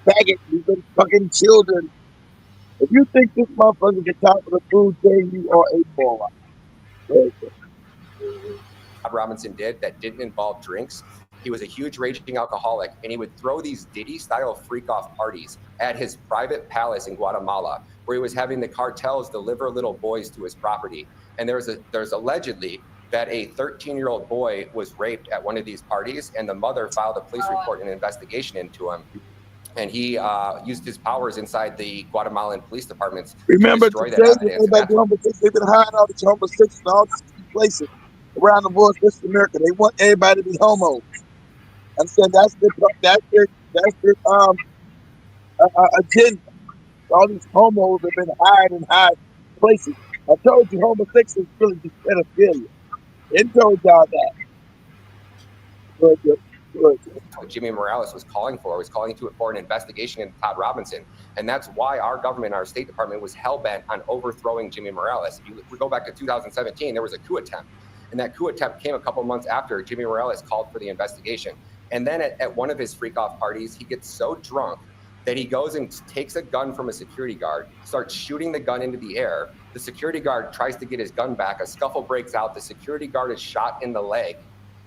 faggot. We've been fucking children. If you think this motherfucker can top of the food chain, you are a moron. Todd Robinson did that didn't involve drinks. He was a huge raging alcoholic, and he would throw these Diddy-style freak-off parties at his private palace in Guatemala, where he was having the cartels deliver little boys to his property. And there's allegedly that a 13-year-old boy was raped at one of these parties, and the mother filed a police report and an investigation into him. And he used his powers inside the Guatemalan police departments to destroy that evidence. They've been hiring all these homosexuals in all these places around the world, especially America. They want everybody to be homos. I'm saying that's their agenda. All these homos have been hired in high places. I told you homosexuals really just pedophilia. It told y'all that. What Jimmy Morales was calling for an investigation into Todd Robinson. And that's why our government, our State Department, was hell-bent on overthrowing Jimmy Morales. If we go back to 2017, there was a coup attempt. And that coup attempt came a couple months after Jimmy Morales called for the investigation. And then at one of his freak-off parties, he gets so drunk that he goes and takes a gun from a security guard, starts shooting the gun into the air. The security guard tries to get his gun back. A scuffle breaks out. The security guard is shot in the leg.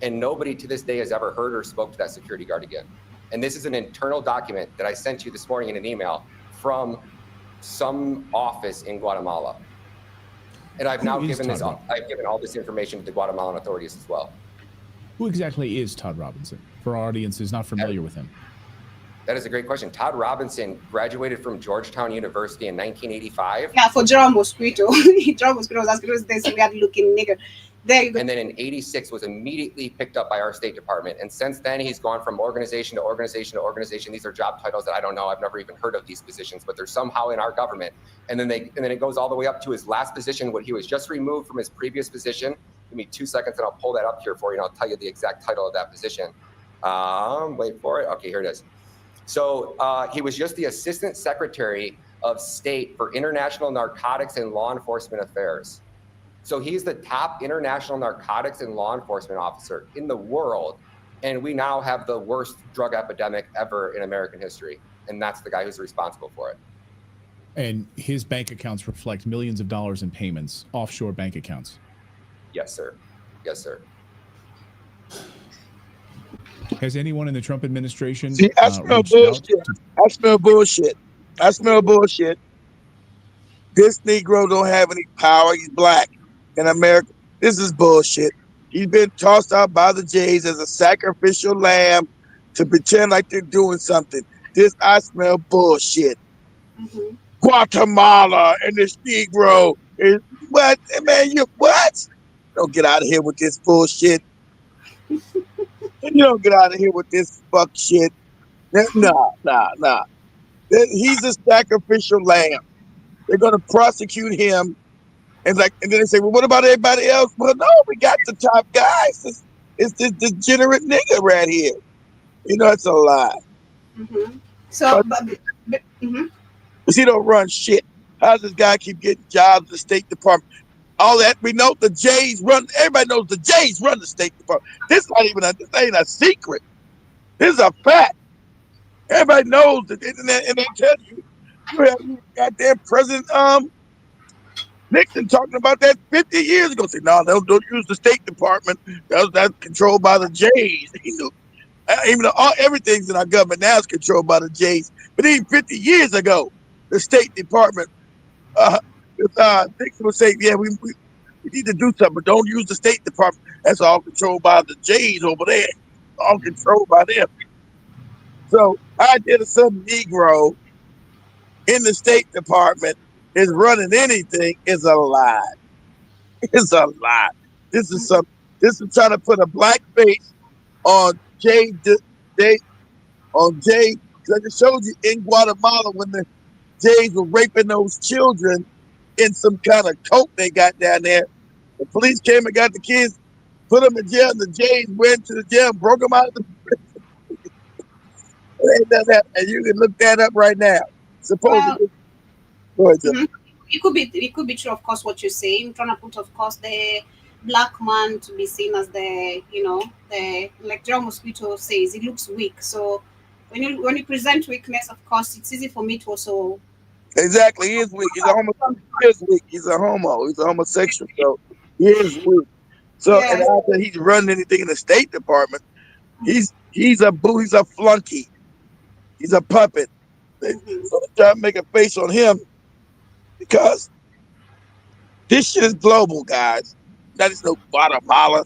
And nobody to this day has ever heard or spoke to that security guard again. And this is an internal document that I sent you this morning in an email from some office in Guatemala. And I've now given all this information to the Guatemalan authorities as well. Who exactly is Todd Robinson, for our audience who's not familiar with him? That is a great question. Todd Robinson graduated from Georgetown University in 1985. Yeah, for Gerald Mosquito. Gerald Mosquito was asking us this weird looking nigga. There you go. And then in 86 was immediately picked up by our State Department. And since then, he's gone from organization to organization to organization. These are job titles that I don't know. I've never even heard of these positions, but they're somehow in our government. And then it goes all the way up to his last position when he was just removed from his previous position. Give me 2 seconds and I'll pull that up here for you and I'll tell you the exact title of that position. Wait for it. Okay, here it is. So he was just the Assistant Secretary of State for International Narcotics and Law Enforcement Affairs. So he's the top international narcotics and law enforcement officer in the world. And we now have the worst drug epidemic ever in American history. And that's the guy who's responsible for it. And his bank accounts reflect millions of dollars in payments, offshore bank accounts. Yes, sir. Yes, sir. Has anyone in the Trump administration See, I smell bullshit. I smell bullshit. I smell bullshit. This Negro don't have any power. He's black in America. This is bullshit. He's been tossed out by the Jays as a sacrificial lamb to pretend like they're doing something. This, I smell bullshit. Mm-hmm. Guatemala and this Negro is what? Man, you what? Don't get out of here with this bullshit. You don't get out of here with this fuck shit. Nah. He's a sacrificial lamb. They're gonna prosecute him, and then they say, "Well, what about everybody else?" Well, no, we got the top guys. It's this degenerate nigga right here. You know, it's a lie. Mm-hmm. So, Because he don't run shit. How does this guy keep getting jobs in the State Department? All that we know, the Jays run. Everybody knows the Jays run the State Department. This ain't a secret. This is a fact. Everybody knows the internet, and they tell you. You have goddamn President Nixon talking about that 50 years ago. Say, no, don't use the State Department. That's controlled by the Jays. You know, even though everything's in our government now is controlled by the Jays. But even 50 years ago, the State Department, Nixon would say, yeah, we need to do something, but don't use the State Department. That's all controlled by the Jays over there. All controlled by them. So I did some Negro in the State Department is running anything is a lie. It's a lie. This is trying to put a black face on Jay. I just showed you in Guatemala when the Jays were raping those children in some kind of coat they got down there. The police came and got the kids, put them in jail, and the Jays went to the jail, broke them out of the prison. And you can look that up right now. Supposedly. It could be true, of course, what you're saying. Trying to put, of course, the black man to be seen as the like John Mosquito says, he looks weak. So when you present weakness, of course, it's easy for me to also. Exactly, he is weak. He's a homo. He is weak. He's a homo. He's a homosexual. So he is weak. So and after he's running anything in the State Department, he's a flunky. He's a puppet. So they try to make a face on him because this shit is global, guys. That is no Guatemala.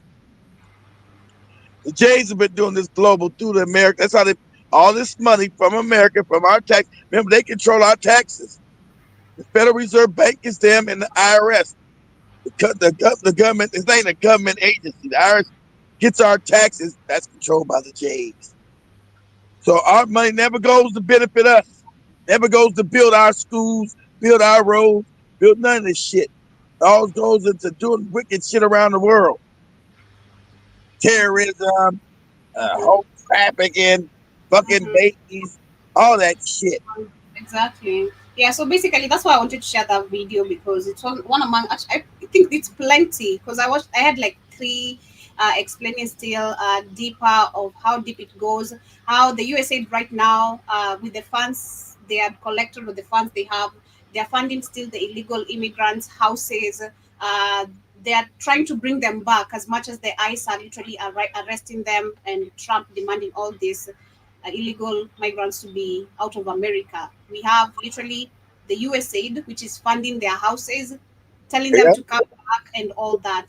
The Jays have been doing this global through the America. That's how all this money from America, from our tax. Remember, they control our taxes. The Federal Reserve Bank is them, and the IRS. The government, this ain't a government agency. The IRS gets our taxes. That's controlled by the Jays. So our money never goes to benefit us. Never goes to build our schools, build our roads, build none of this shit. It all goes into doing wicked shit around the world. Terrorism, home trafficking, fucking babies, all that shit. Exactly. Yeah, so basically that's why I wanted to share that video, because it's one among, I think it's plenty, because I had like 3 explaining still deeper of how deep it goes, how the USA right now with the funds they have collected, with the funds they have, they are funding still the illegal immigrants' houses. They are trying to bring them back as much as the ICE are literally arresting them, and Trump demanding all these illegal migrants to be out of America. We have literally the USAID, which is funding their houses, telling them to come back and all that.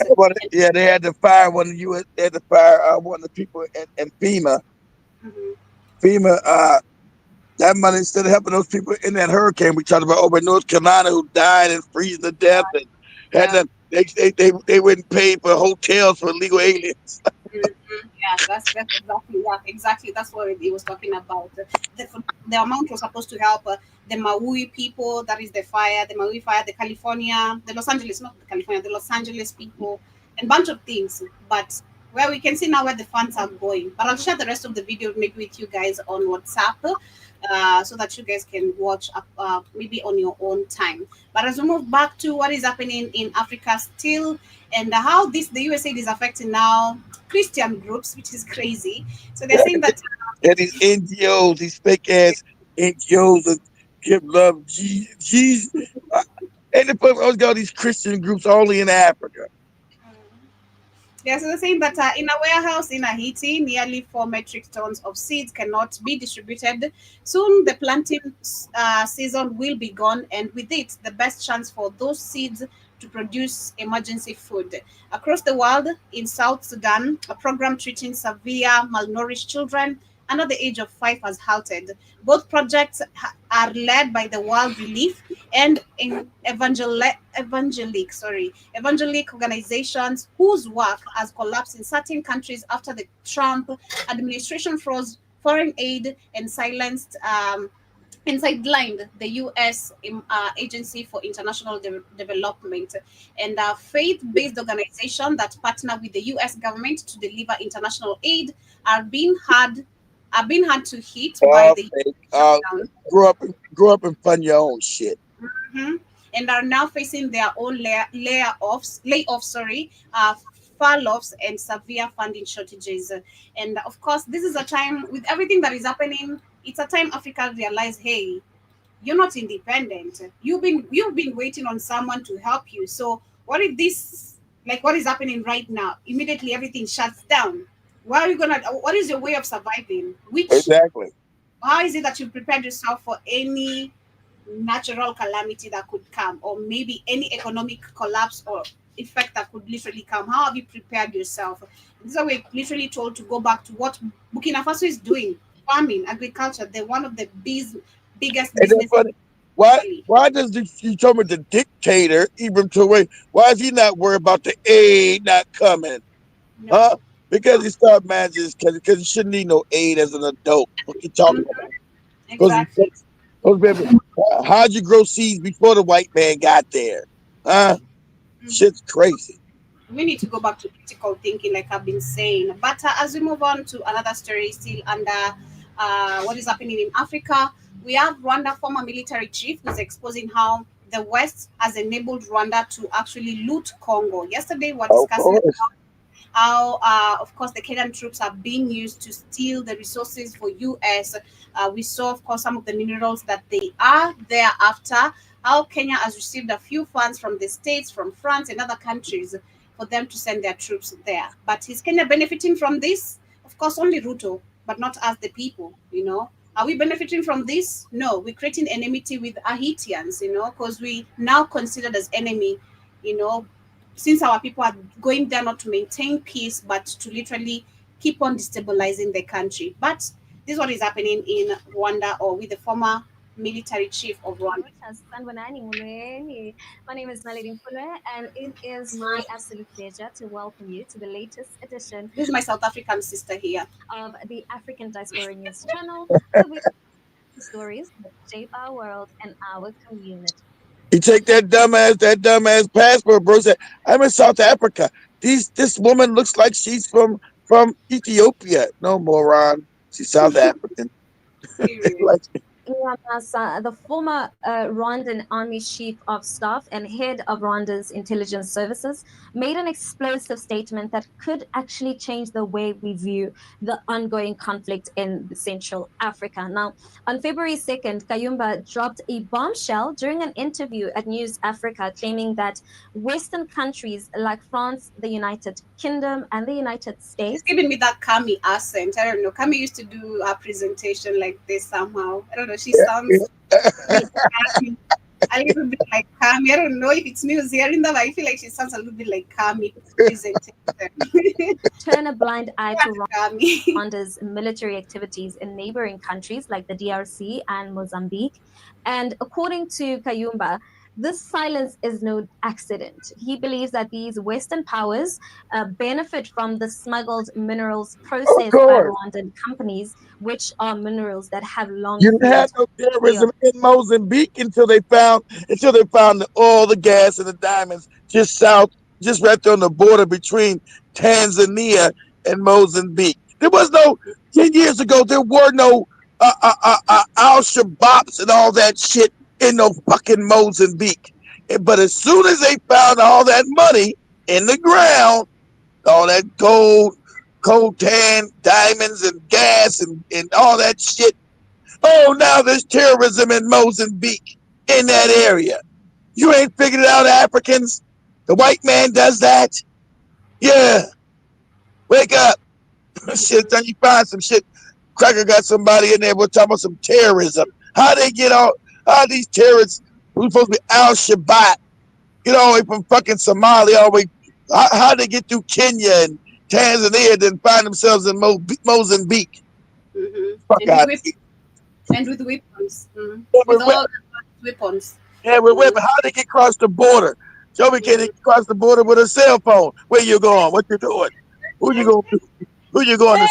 Yeah, they had to fire one of the they had to fire one of the people in FEMA. FEMA, that money, instead of helping those people in that hurricane we talked about over in North Carolina who died and freezing to death, and they wouldn't pay for hotels for illegal aliens. Yeah, that's exactly, yeah, exactly. That's what he was talking about. The amount was supposed to help the Maui people. That is the fire, the Maui fire, the California, the Los Angeles, not the California, the Los Angeles people, and bunch of things. But where we can see now where the funds are going. But I'll share the rest of the video maybe with you guys on WhatsApp. So that you guys can watch up maybe on your own time. But as we move back to what is happening in Africa still, and how this the USAID is affecting now Christian groups, which is crazy. So they're saying that And these NGOs, these fake ass NGOs that give love, Jesus. And they put always got these Christian groups only in Africa. yeah, so they're saying that in a warehouse in Haiti, nearly 4 metric tons of seeds cannot be distributed. Soon, the planting season will be gone, and with it, the best chance for those seeds to produce emergency food. Across the world, in South Sudan, a program treating severe malnourished children under the age of 5 has halted. Both projects are led by the World Relief and in evangelic organizations whose work has collapsed in certain countries after the Trump administration froze foreign aid and sidelined the U.S. Agency for International Development, and a faith-based organization that partner with the U.S. government to deliver international aid are being hard to hit by Uh, the fake, shutdown. grow up and fund your own shit. Mhm. And are now facing their own layoffs, fall-offs and severe funding shortages. And of course, this is a time with everything that is happening. It's a time Africa realize, hey, you're not independent. You've been waiting on someone to help you. So what if this, like what is happening right now, immediately everything shuts down? What is your way of surviving? Which Exactly. How is it that you prepared yourself for any natural calamity that could come, or maybe any economic collapse or effect that could literally come? How have you prepared yourself? This is why we're literally told to go back to what Burkina Faso is doing: farming, agriculture. They're one of the biggest And then businesses funny, why globally. why does you told me the dictator Ibram Traore, why is he not worried about the aid not coming? No, Huh? Because he started managing because he shouldn't need no aid as an adult. What you talking Mhm, about? Because exactly. how'd you grow seeds before the white man got there? Huh? Mhm. Shit's crazy. We need to go back to critical thinking, like I've been saying. But as we move on to another story, still under what is happening in Africa, we have Rwanda former military chief who's exposing how the West has enabled Rwanda to actually loot Congo. Yesterday, we we're Of discussing course. how, of course, the Kenyan troops are being used to steal the resources for US. We saw, of course, some of the minerals that they are there after. How Kenya has received a few funds from the States, from France, and other countries for them to send their troops there. But is Kenya benefiting from this? Of course, only Ruto, but not us, the people, you know. Are we benefiting from this? No, we're creating enmity with Haitians, you know, because we now considered as enemy, you know, since our people are going there not to maintain peace, but to literally keep on destabilizing the country. But this is what is happening in Rwanda, or with the former military chief of Rwanda. Sanibonani molweni. My name is Naledi Mfulwe, and it is my absolute pleasure to welcome you to the latest edition This is my South African sister here. of the African Diaspora News channel, where we stories that shape our world and our community. He take that dumbass passport, bro. Said, I'm in South Africa. This woman looks like she's from Ethiopia. No, moron. She's South African. Period. Like, Nyamasa, the former Rwandan Army Chief of Staff and head of Rwanda's intelligence services, made an explosive statement that could actually change the way we view the ongoing conflict in Central Africa. Now, on February 2nd, Kayumba dropped a bombshell during an interview at News Africa, claiming that Western countries like France, the United Kingdom, and the United She's States giving me that Kami accent. I don't know. Kami used to do a presentation like this somehow. I don't know. She yeah, sounds like Kami, a little bit like Kami. I don't know if it's me who's hearing that, but I feel like she sounds a little bit like Kami presentation. turn a blind eye to Kami. Rwanda's military activities in neighboring countries like the DRC and Mozambique. And according to Kayumba, This silence is no accident. He believes that these Western powers benefit from the smuggled minerals Of processed by course. Rwandan companies, which are minerals that have long You didn't have fled no the terrorism in Mozambique until they found the oil, the gas, and the diamonds just right there on the border between Tanzania and Mozambique. There was no 10 years ago. There were no Al Shabaabs and all that shit in no fucking Mozambique. But as soon as they found all that money in the ground, all that gold, coltan, diamonds, and gas, and all that shit. Oh, now there's terrorism in Mozambique in that area. You ain't figured it out, Africans. The white man does that. Yeah, wake up. Shit, then you find some shit. Cracker got somebody in there. We're talking about some terrorism. How they get all? How these terrorists who's supposed to be Al Shabaab get all the way from fucking Somalia all the way? How they get through Kenya and Tanzania, then find themselves in Mozambique? Fuck And out with of here. weapons, Yeah, with with all weapons. Yeah, with women. How they get across the border? Show me, can they get across the border with a cell phone? Where you going? What you doing? Who you going? Who you going to?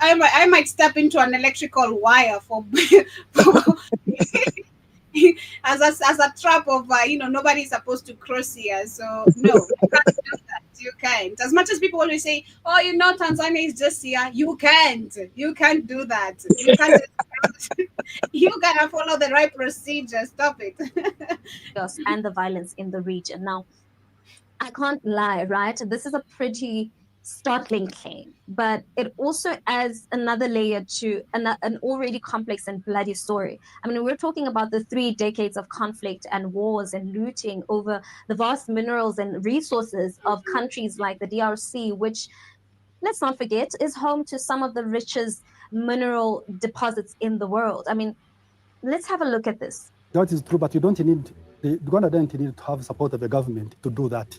I might step into an electrical wire for as a trap of nobody's supposed to cross here. So no, you can't do that. You can't. As much as people always say, "Oh, Tanzania is just here," you can't. You can't do that. You can't. You gotta follow the right procedure. Stop it. chaos and the violence in the region. Now, I can't lie, right? This is a pretty startling claim, but it also adds another layer to an already complex and bloody story. I mean, we're talking about the 3 decades of conflict and wars and looting over the vast minerals and resources of countries like the DRC, which, let's not forget, is home to some of the richest mineral deposits in the world. I mean, let's have a look at this. That is true, but you don't need Rwanda doesn't need to have support of the government to do that.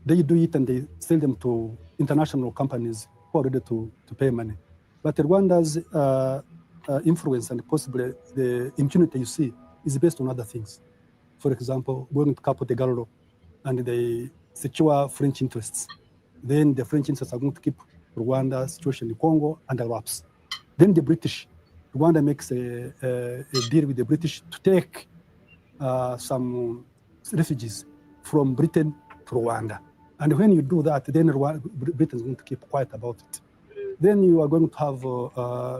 They do it and they sell them to international companies who are ready to pay money. But Rwanda's influence and possibly the impunity you see is based on other things. For example, going to Capo de Gallo and they secure French interests. Then the French interests are going to keep Rwanda's situation in Congo under wraps. Then the British, Rwanda makes a deal with the British to take some refugees from Britain to Rwanda. And when you do that, then Britain is going to keep quiet about it. Then you are going to have,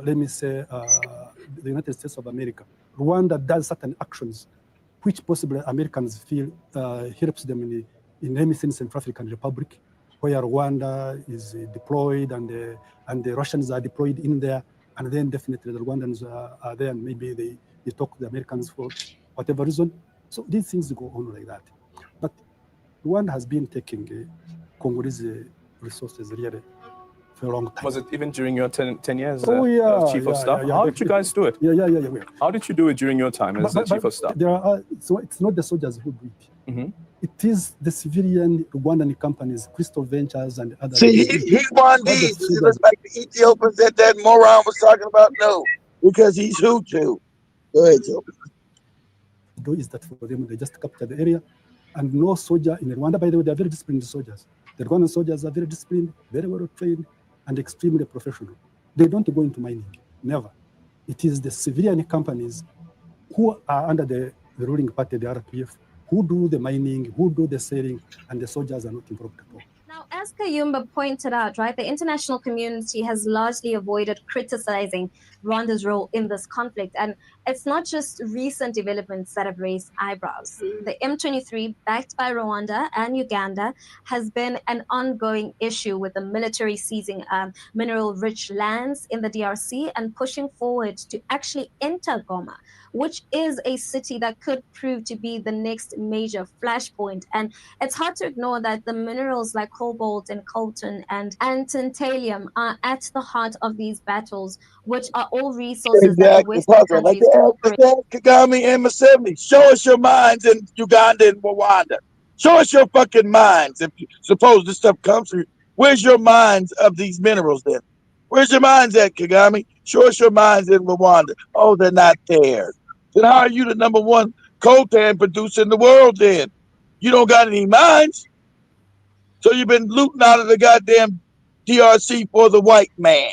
let me say, the United States of America. Rwanda does certain actions which possibly Americans feel helps them in let me say, Central African Republic, where Rwanda is deployed and the Russians are deployed in there. And then definitely the Rwandans are there and maybe they talk to the Americans for whatever reason. So these things go on like that. But Rwanda has been taking Congolese resources really for a long time. Was it even during your 10 years as chief of staff? How did you guys do it? Yeah. How did you do it during your time as the chief of staff? So it's not the soldiers who do it. Mm-hmm. It is the civilian Rwandan companies, Crystal Ventures and others. See, he won these. Just like the Ethiopians that moron was talking about. No, because he's Hutu. Go ahead, Joe. Do is that for them? They just capture the area, and no soldier in Rwanda. By the way, they are very disciplined soldiers. The Rwandan soldiers are very disciplined, very well trained, and extremely professional. They don't go into mining, never. It is the civilian companies who are under the ruling party, the RPF, who do the mining, who do the selling, and the soldiers are not involved at all. Now, as Kayumba pointed out, right, the international community has largely avoided criticizing Rwanda's role in this conflict. And it's not just recent developments that have raised eyebrows. The M23, backed by Rwanda and Uganda, has been an ongoing issue with the military seizing mineral-rich lands in the DRC and pushing forward to actually enter Goma, which is a city that could prove to be the next major flashpoint. And it's hard to ignore that the minerals like cobalt and coltan and tantalum are at the heart of these battles, which are all resources that the Western countries Kagame and Museveni, show us your mines in Uganda and Rwanda. Show us your fucking mines. If you suppose this stuff comes from you, where's your mines of these minerals then? Where's your mines at, Kagame? Show us your mines in Rwanda. Oh, they're not there. Then how are you the number one coltan produced in the world then. You don't got any mines. So you've been looting out of the goddamn DRC for the white man.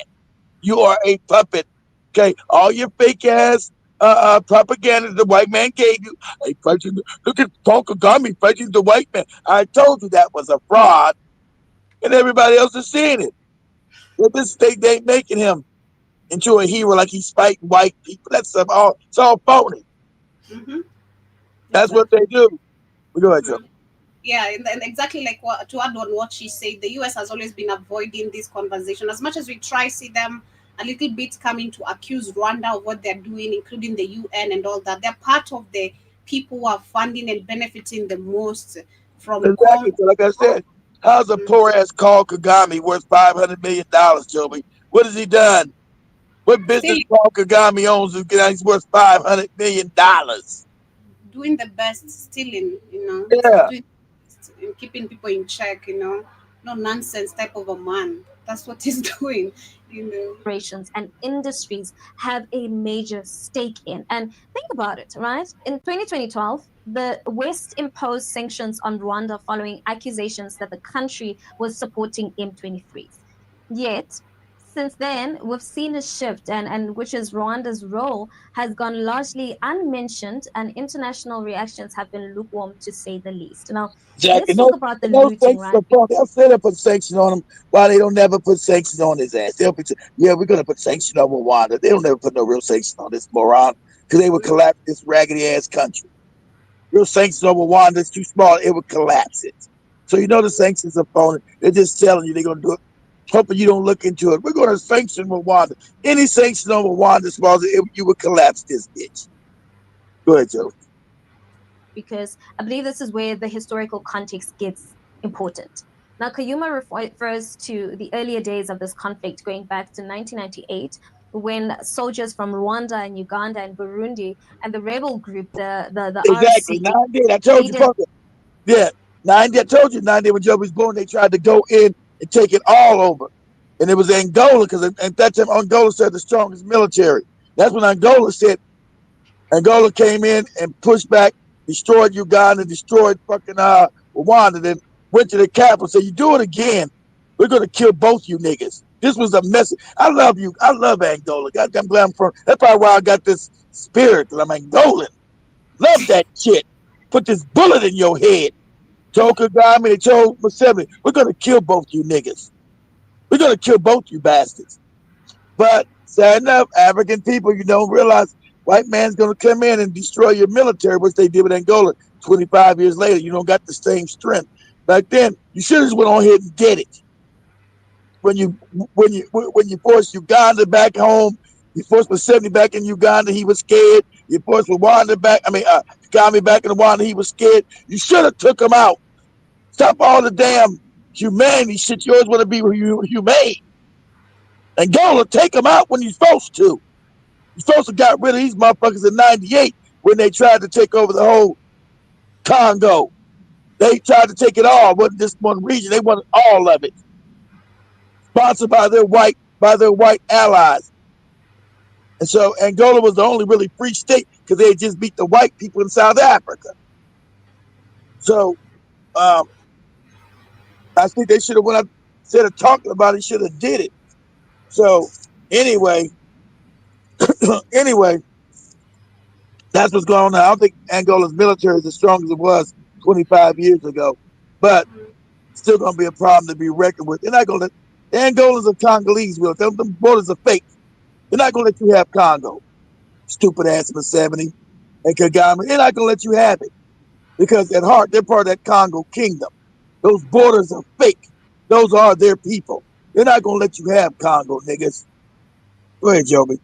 You are a puppet. Okay, all your fake ass propaganda the white man gave you. Hey, look at Paul Kagame fighting the white man. I told you that was a fraud, and everybody else is seeing it. But this state they ain't making him into a hero like he's fighting white people. That's all. It's all phony. Mm-hmm. That's what they do. Go ahead, Joe. Yeah, and exactly like what to add on what she said, the US has always been avoiding this conversation. As much as we try see them a little bit coming to accuse Rwanda of what they're doing, including the UN and all that, they're part of the people who are funding and benefiting the most from Exactly. So like I said, how's a poor ass Paul Kagame worth $500 million, Joby? What has he done? What business Paul Kagame owns he's worth $500 million? Doing the best, stealing, Yeah. doing and keeping people in check, no nonsense type of a man. That's what he's doing, Corporations and industries have a major stake in. And think about it, right? In 2012, the West imposed sanctions on Rwanda following accusations that the country was supporting M23s. Yet, since then, we've seen a shift, and which is Rwanda's role has gone largely unmentioned, and international reactions have been lukewarm to say the least. Now, let's talk about the looting, right? They'll say they put sanctions on him while they don't never put sanctions on his ass. They'll be, yeah, we're going to put sanctions on Rwanda. They don't never put no real sanctions on this moron because they would collapse this raggedy ass country. Real sanctions on Rwanda is too small. It would collapse it. So you know the sanctions opponent. They're just telling you they're going to do it. Hoping you don't look into it. We're going to sanction Rwanda. Any sanction on Rwanda, small, you would collapse this bitch. Go ahead, Joe. Because I believe this is where the historical context gets important. Now, Kayuma refers to the earlier days of this conflict going back to 1998, when soldiers from Rwanda and Uganda and Burundi and the rebel group, the exactly. RC, I told you. Yeah, 90. I told you 90 when Joe was born, they tried to go in and take it all over. And it was Angola, because at that time, Angola said the strongest military. That's when Angola came in and pushed back, destroyed Uganda, destroyed fucking Rwanda, then went to the capital and said, you do it again, we're going to kill both you niggas. This was a message. I love you. I love Angola. Goddamn glad I'm from. That's probably why I got this spirit, because I'm Angolan. Love that shit. Put this bullet in your head. Told Kagame, they told Museveni, we're going to kill both you niggas. We're going to kill both you bastards. But sad enough, African people, you don't realize white man's going to come in and destroy your military, which they did with Angola 25 years later. You don't got the same strength. Back then, you should have just went on ahead and did it. When you forced Uganda back home, you forced Museveni back in Uganda, he was scared. You forced Rwanda back, Kagame back in Rwanda, he was scared. You should have took him out. Stop all the damn humanity shit. You always want to be humane. Angola, take them out when you're supposed to. You're supposed to got rid of these motherfuckers in 98 when they tried to take over the whole Congo. They tried to take it all. It wasn't just one region. They wanted all of it. Sponsored by their white allies. And so Angola was the only really free state because they had just beat the white people in South Africa. So I think they should have went up, instead of talking about it, should have did it. So anyway, that's what's going on now. I don't think Angola's military is as strong as it was 25 years ago, but still going to be a problem to be reckoned with. They're not going to let the Angolans and Congolese will. Them borders are fake. They're not going to let you have Congo. Stupid ass Museveni and Kagame. They're not going to let you have it because at heart they're part of that Congo kingdom. Those borders are fake. Those are their people. They're not going to let you have Congo, niggas. Go ahead, Joby.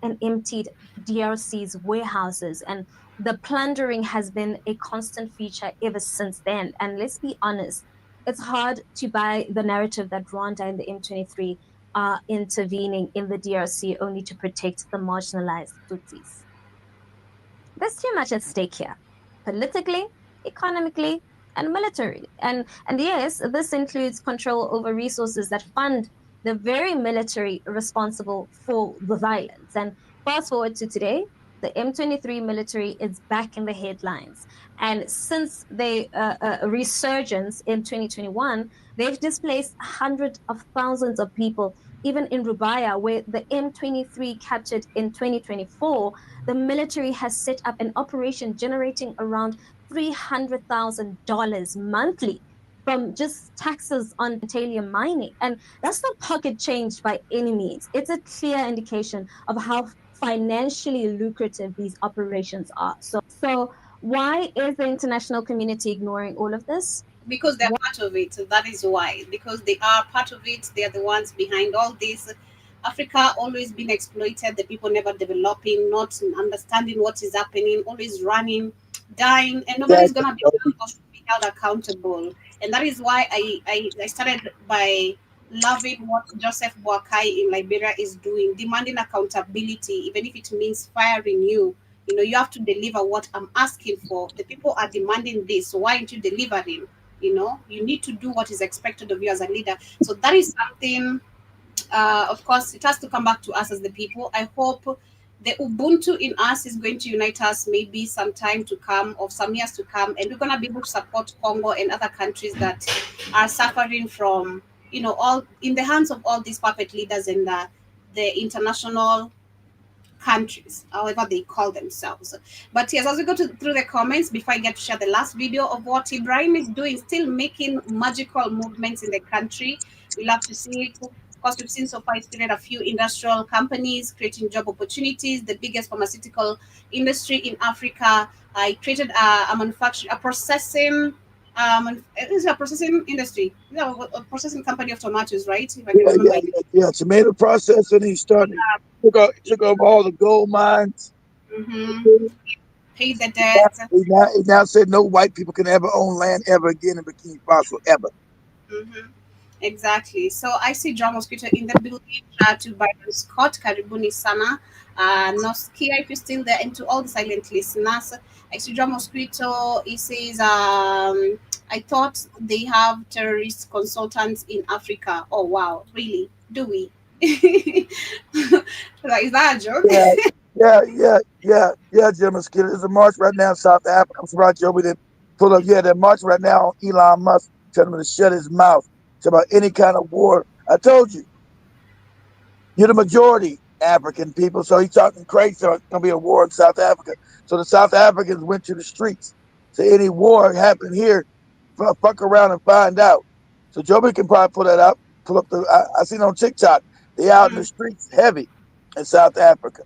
And emptied DRC's warehouses, and the plundering has been a constant feature ever since then. And let's be honest, it's hard to buy the narrative that Rwanda and the M23 are intervening in the DRC only to protect the marginalized Tutsis. There's too much at stake here, politically, economically, and militarily. And yes, this includes control over resources that fund the very military responsible for the violence. And fast forward to today, the M23 military is back in the headlines. And since they resurgence in 2021, they've displaced hundreds of thousands of people. Even in Rubaya, where the M23 captured in 2024, the military has set up an operation generating around $300,000 monthly from just taxes on titanium mining. And that's not pocket change by any means. It's a clear indication of how financially lucrative these operations are. So why is the international community ignoring all of this? Because they're part of it. So that is why. Because they are part of it. They are the ones behind all this. Africa always been exploited. The people never developing, not understanding what is happening, always running, dying, and nobody's gonna be held accountable. And that is why I started by loving what Joseph Boakai in Liberia is doing, demanding accountability, even if it means firing you. You know, you have to deliver what I'm asking for. The people are demanding this, so why aren't you delivering? You know, you need to do what is expected of you as a leader. So that is something, of course, it has to come back to us as the people. I hope the Ubuntu in us is going to unite us maybe some time to come or some years to come, and we're going to be able to support Congo and other countries that are suffering from, you know, all in the hands of all these puppet leaders and the international countries, however they call themselves. But yes, as we go through the comments, before I get to share the last video of what Ibrahim is doing, still making magical movements in the country. We love to see it. Of course, we've seen so far, it's created a few industrial companies, creating job opportunities, the biggest pharmaceutical industry in Africa. I created a manufacturing, a processing, it is a processing industry, a processing company of tomatoes, right? If I can remember. Yeah. Tomato processing. He started, took over all the gold mines. Paid the debt. He now said no white people can ever own land ever again in Burkina Faso, ever. Exactly. So I see John Mosquito in the building. To Byron Scott, Karibuni Sana, Noskia, if you're still there, and to all the silent listeners. I see John Mosquito. He says, I thought they have terrorist consultants in Africa. Oh, wow. Really? Do we? Like, is that a joke? Yeah, Jim Mosquito. There's a march right now in South Africa. I'm surprised Joby didn't pull up. Yeah, that march right now on Elon Musk, telling him to shut his mouth. It's about any kind of war. I told you. You're the majority African people, so he's talking crazy. So it's going to be a war in South Africa. So the South Africans went to the streets. So any war happening here, fuck around and find out. So Joby can probably pull that up. Pull up I seen on TikTok. They out in the streets heavy in South Africa.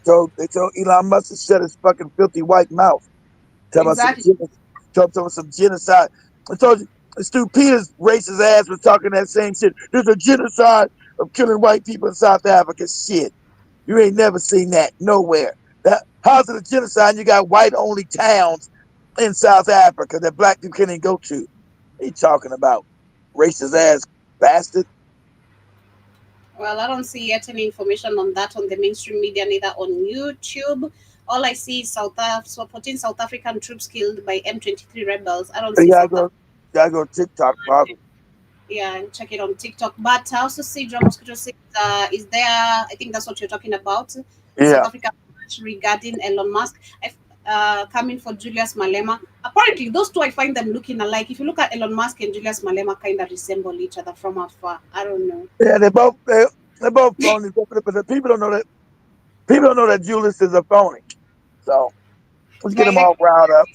So they told Elon Musk to shut his fucking filthy white mouth. Tell about some genocide. I told you, Stu Peters' racist ass was talking that same shit. There's a genocide of killing white people in South Africa. Shit. You ain't never seen that nowhere. How's it a genocide? You got white-only towns in South Africa that black people can't even go to. What are you talking about? Racist ass bastard. Well, I don't see yet any information on that on the mainstream media, neither on YouTube. All I see is supporting South African troops killed by M23 rebels. I don't see gotta go TikTok, probably. Yeah, and check it on TikTok. But I also see John Mosquito says, is there, I think that's what you're talking about, Yeah. South Africa regarding Elon Musk. Coming for Julius Malema. Apparently, those two, I find them looking alike. If you look at Elon Musk and Julius Malema, kind of resemble each other from afar. I don't know. Yeah, they're both phony. But people don't know that. People don't know that Julius is a phony. So let's get them all riled up.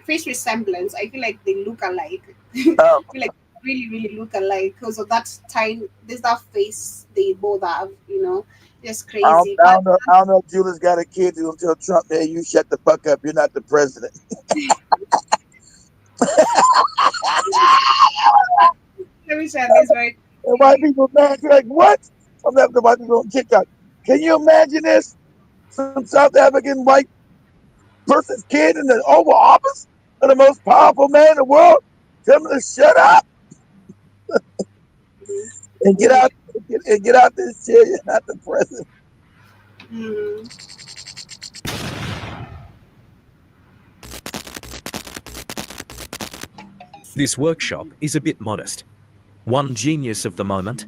Face resemblance. I feel like they look alike. I feel like really, really look alike because of that time. There's that face they both have. You know. Just crazy. I don't know if Julius got a kid who'll tell Trump, hey, you shut the fuck up. You're not the president. Let me share this right. White people, man, you're like, what? I'm having the white people on TikTok. Can you imagine this? Some South African white person's kid in the Oval Office of the most powerful man in the world? Tell him to shut up and get out this chair. You're not the president. This workshop is a bit modest. One genius of the moment,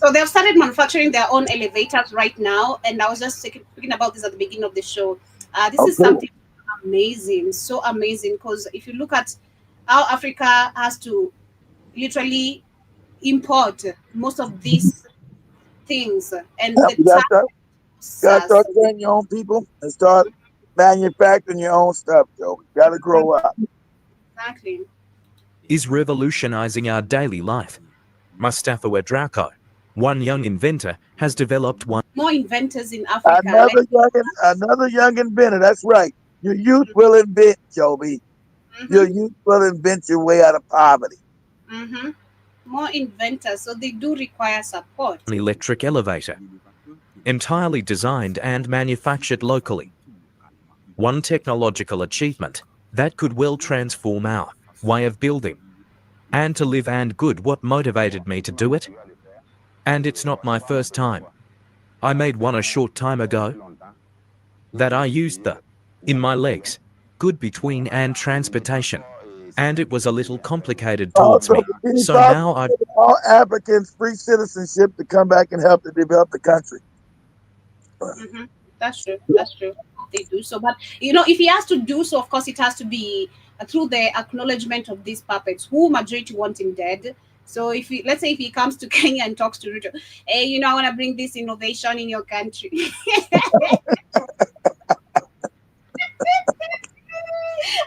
So they've started manufacturing their own elevators right now, and I was just speaking about this at the beginning of the show. This is Okay. something amazing, so amazing, because if you look at how Africa has to literally import most of these things, and Yeah, the you time gotta start process. training your own people and start manufacturing your own stuff, Joe. You gotta grow up. Exactly. Is revolutionizing our daily life. Mustafa Wedrako, one young inventor, has developed one More inventors in Africa. Like, Another young inventor. That's right. Your youth will invent, Joby. Your mm-hmm, youth will invent your way out of poverty. mm-hmm. More inventors, so they do require support. electric elevator, entirely designed and manufactured locally. One technological achievement that could well transform our way of building and to live and good. What motivated me to do it? And it's not my first time. I made one a short time ago that I used in my legs, good between and transportation. And it was a little complicated towards Also, me. he's So also now I've giving all Africans free citizenship to come back and help to develop the country. Mm-hmm. That's true. That's true. They do so, but if he has to do so, of course, it has to be through the acknowledgement of these puppets, who majority want him dead. So let's say if he comes to Kenya and talks to Ruto, hey, I want to bring this innovation in your country.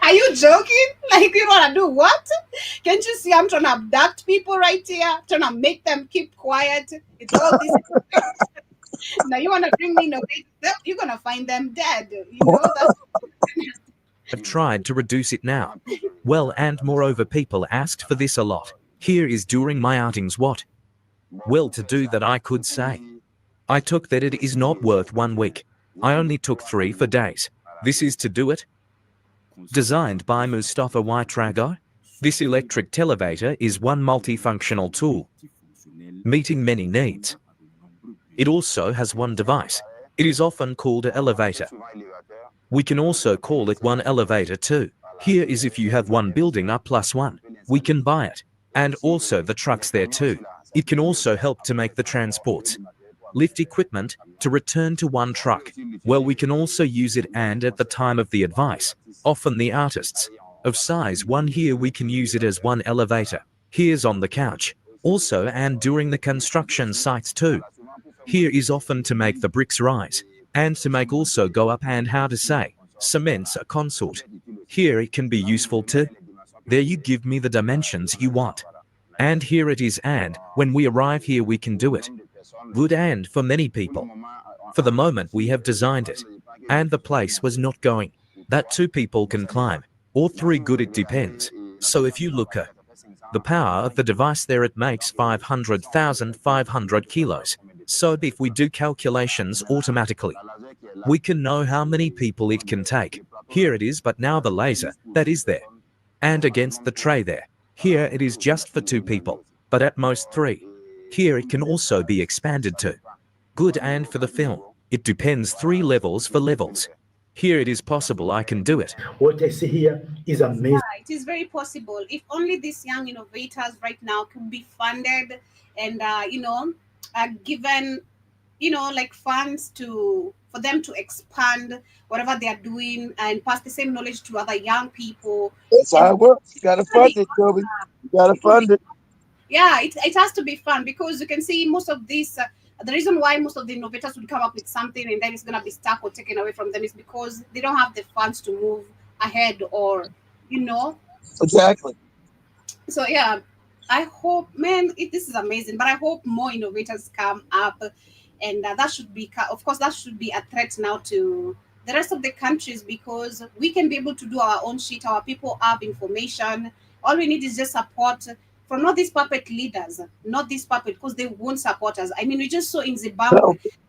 Are you joking? Like, you want to do what? Can't you see I'm trying to abduct people right here? Trying to make them keep quiet. It's all this. Now you want to bring me innovation? You're gonna find them dead. That's. tried to reduce it now. Well, and moreover, people asked for this a lot. Here is during my outings what? Well, to do that I could say. I took that it is not worth 1 week. I only took 3 for days. This is to do it. Designed by Mustafa Waitrago. This electric televator is one multifunctional tool, meeting many needs. It also has one device. It is often called an elevator. We can also call it one elevator too. Here is if you have one building up plus one, we can buy it. And also the trucks there too. It can also help to make the transports, lift equipment, to return to one truck. Well, we can also use it, and at the time of the advice, often the artists, of size 1 here we can use it as one elevator. Here's on the couch. Also, and during the construction sites too. Here is often to make the bricks rise, and to make also go up, and how to say, cements a consort. Here it can be useful too. There you give me the dimensions you want. And here it is, and when we arrive here we can do it. Good, and for many people. For the moment we have designed it, and the place was not going. That 2 people can climb, or 3, good, it depends. So if you look at the power of the device there, it makes 500,500 kilos. So if we do calculations automatically, we can know how many people it can take. Here it is, but now the laser, that is there. And against the tray there. Here it is just for 2 people, but at most 3. Here it can also be expanded to. Good, and for the film, it depends 3 levels for levels. Here it is possible I can do it. What I see here is amazing. Yeah, it is very possible. If only these young innovators right now could be funded and given like funds for them to expand whatever they are doing and pass the same knowledge to other young people. That's how it works. You gotta fund it, Joby. You gotta fund it. Yeah, it has to be fun, because you can see most of these. The reason why most of the innovators would come up with something and then it's gonna be stuck or taken away from them is because they don't have the funds to move ahead, or Exactly. So yeah, I hope, man, this is amazing. But I hope more innovators come up, and that should be, of course, that should be a threat now to the rest of the countries, because we can be able to do our own shit. Our people have information. All we need is just support from not these puppet leaders, not this puppet, because they won't support us. I mean, we just saw in Zimbabwe.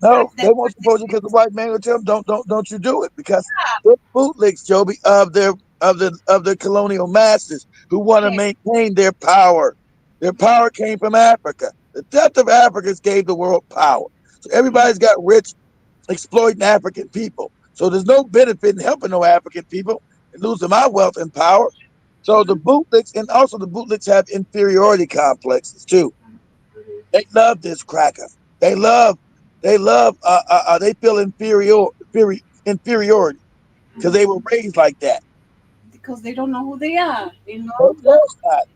No, they won't support you because the white man will tell them, don't you do it, because they're bootlegs, Joby, of the colonial masters who want to maintain their power. Their power came from Africa. The death of Africans gave the world power. So everybody's got rich exploiting African people. So there's no benefit in helping no African people and losing my wealth and power. So the bootlegs, and also the bootlegs have inferiority complexes too. They love this cracker. They feel inferiority because they were raised like that. Because they don't know who they are, Of course not.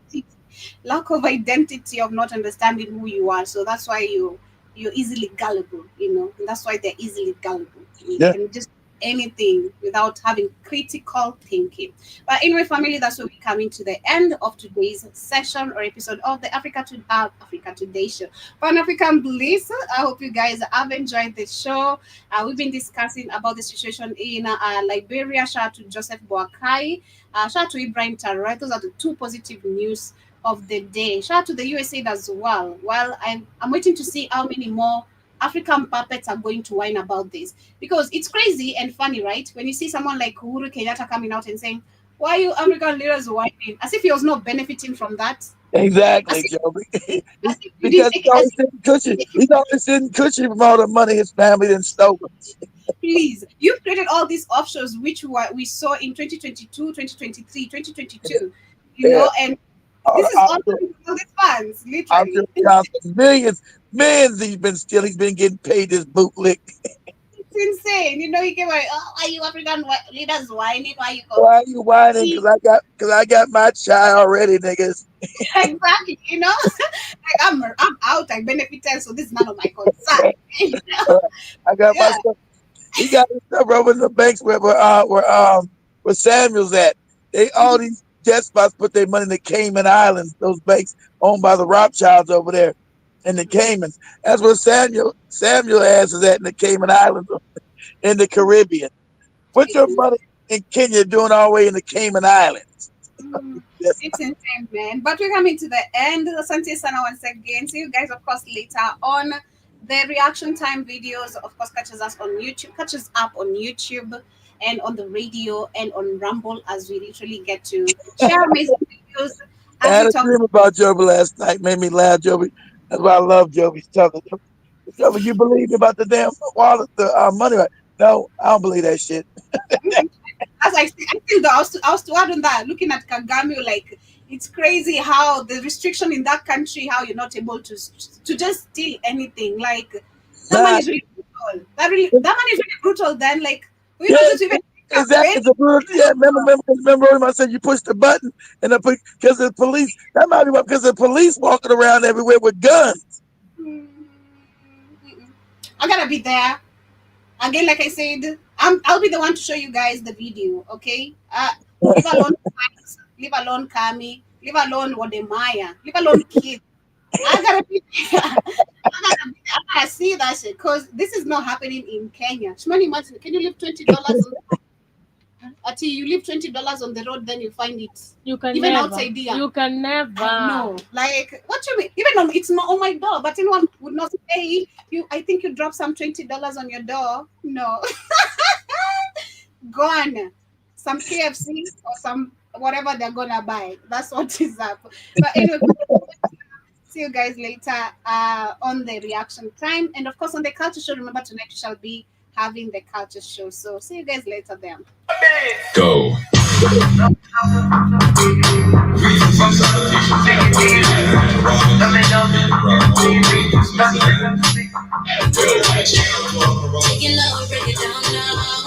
lack of identity, of not understanding who you are. So that's why you're easily gullible, and that's why they're easily gullible. You Yeah. can just anything without having critical thinking. But anyway, family, that's where we're coming to the end of today's session or episode of the Africa Today show. Pan African Bliss. I hope you guys have enjoyed the show. We've been discussing about the situation in Liberia. Shout out to Joseph Boakai. Shout out to Ibrahim Traoré. Those are the two positive news of the day. Shout out to the USA as well. Well, I'm waiting to see how many more African puppets are going to whine about this, because it's crazy and funny, right? When you see someone like Uhuru Kenyatta coming out and saying, "Why are you African leaders whining?" As if he was not benefiting from that. Exactly, Joby. Because he's always sitting cushy from all the money his family done stolen. Please, you've created all these offshores which we saw in 2022, 2023, 2022, and this is all these funds, literally. Millions he's been stealing. He's been getting paid this bootlick. It's insane. He came like, "Oh, are you African leaders whining? Why are you whining? Because I got my child already, niggas." Exactly. Like I'm out. I benefited, so this is none of my concern. I got my stuff. He got his stuff over in the banks where Samuel's at. All these jet spots put their money in the Cayman Islands. Those banks owned by the Rothschilds over there in the Caymans. That's where Samuel ass is at, in the Cayman Islands, in the Caribbean. What's your money in Kenya doing all the way in the Cayman Islands? It's insane, man. But we're coming to the end. Asante sana once again. See you guys, of course, later on. The reaction time videos, of course, catches us on YouTube, catches up on YouTube and on the radio and on Rumble, as we literally get to share amazing videos. I had a dream about Joby last night. Made me laugh, Joby. That's why I love Joby's stuff. Joby, you believe about the damn wallet, the money? No, I don't believe that shit. As I think that I was to add on that, looking at Kagame, like, it's crazy how the restriction in that country, how you're not able to just steal anything. Like, that money is really brutal. That money is really brutal. Then, like, we don't just even. Exactly. It's a brutal. Yeah, remember I said you push the button and because the police. That might be because the police walking around everywhere with guns. I gotta be there. Again, like I said, I'll be the one to show you guys the video, okay? Leave alone Mike, leave alone Kami, leave alone Wodemaya, leave alone kids. I gotta be there. I gotta see that shit, because this is not happening in Kenya. Shmani, imagine, can you leave $20 on the road? Until you leave $20 on the road, then you find it. You can even never. outside here. You can never. No, like, what you mean? Even though it's not on my door, but anyone would not say, I think you dropped some $20 on your door. No. Gone. Some KFC or some whatever they're gonna buy. That's what is up. But anyway, see you guys later on the reaction time. And of course on the culture show. Remember, tonight we shall be having the culture show. So see you guys later then. Go. Take it low, break it down now.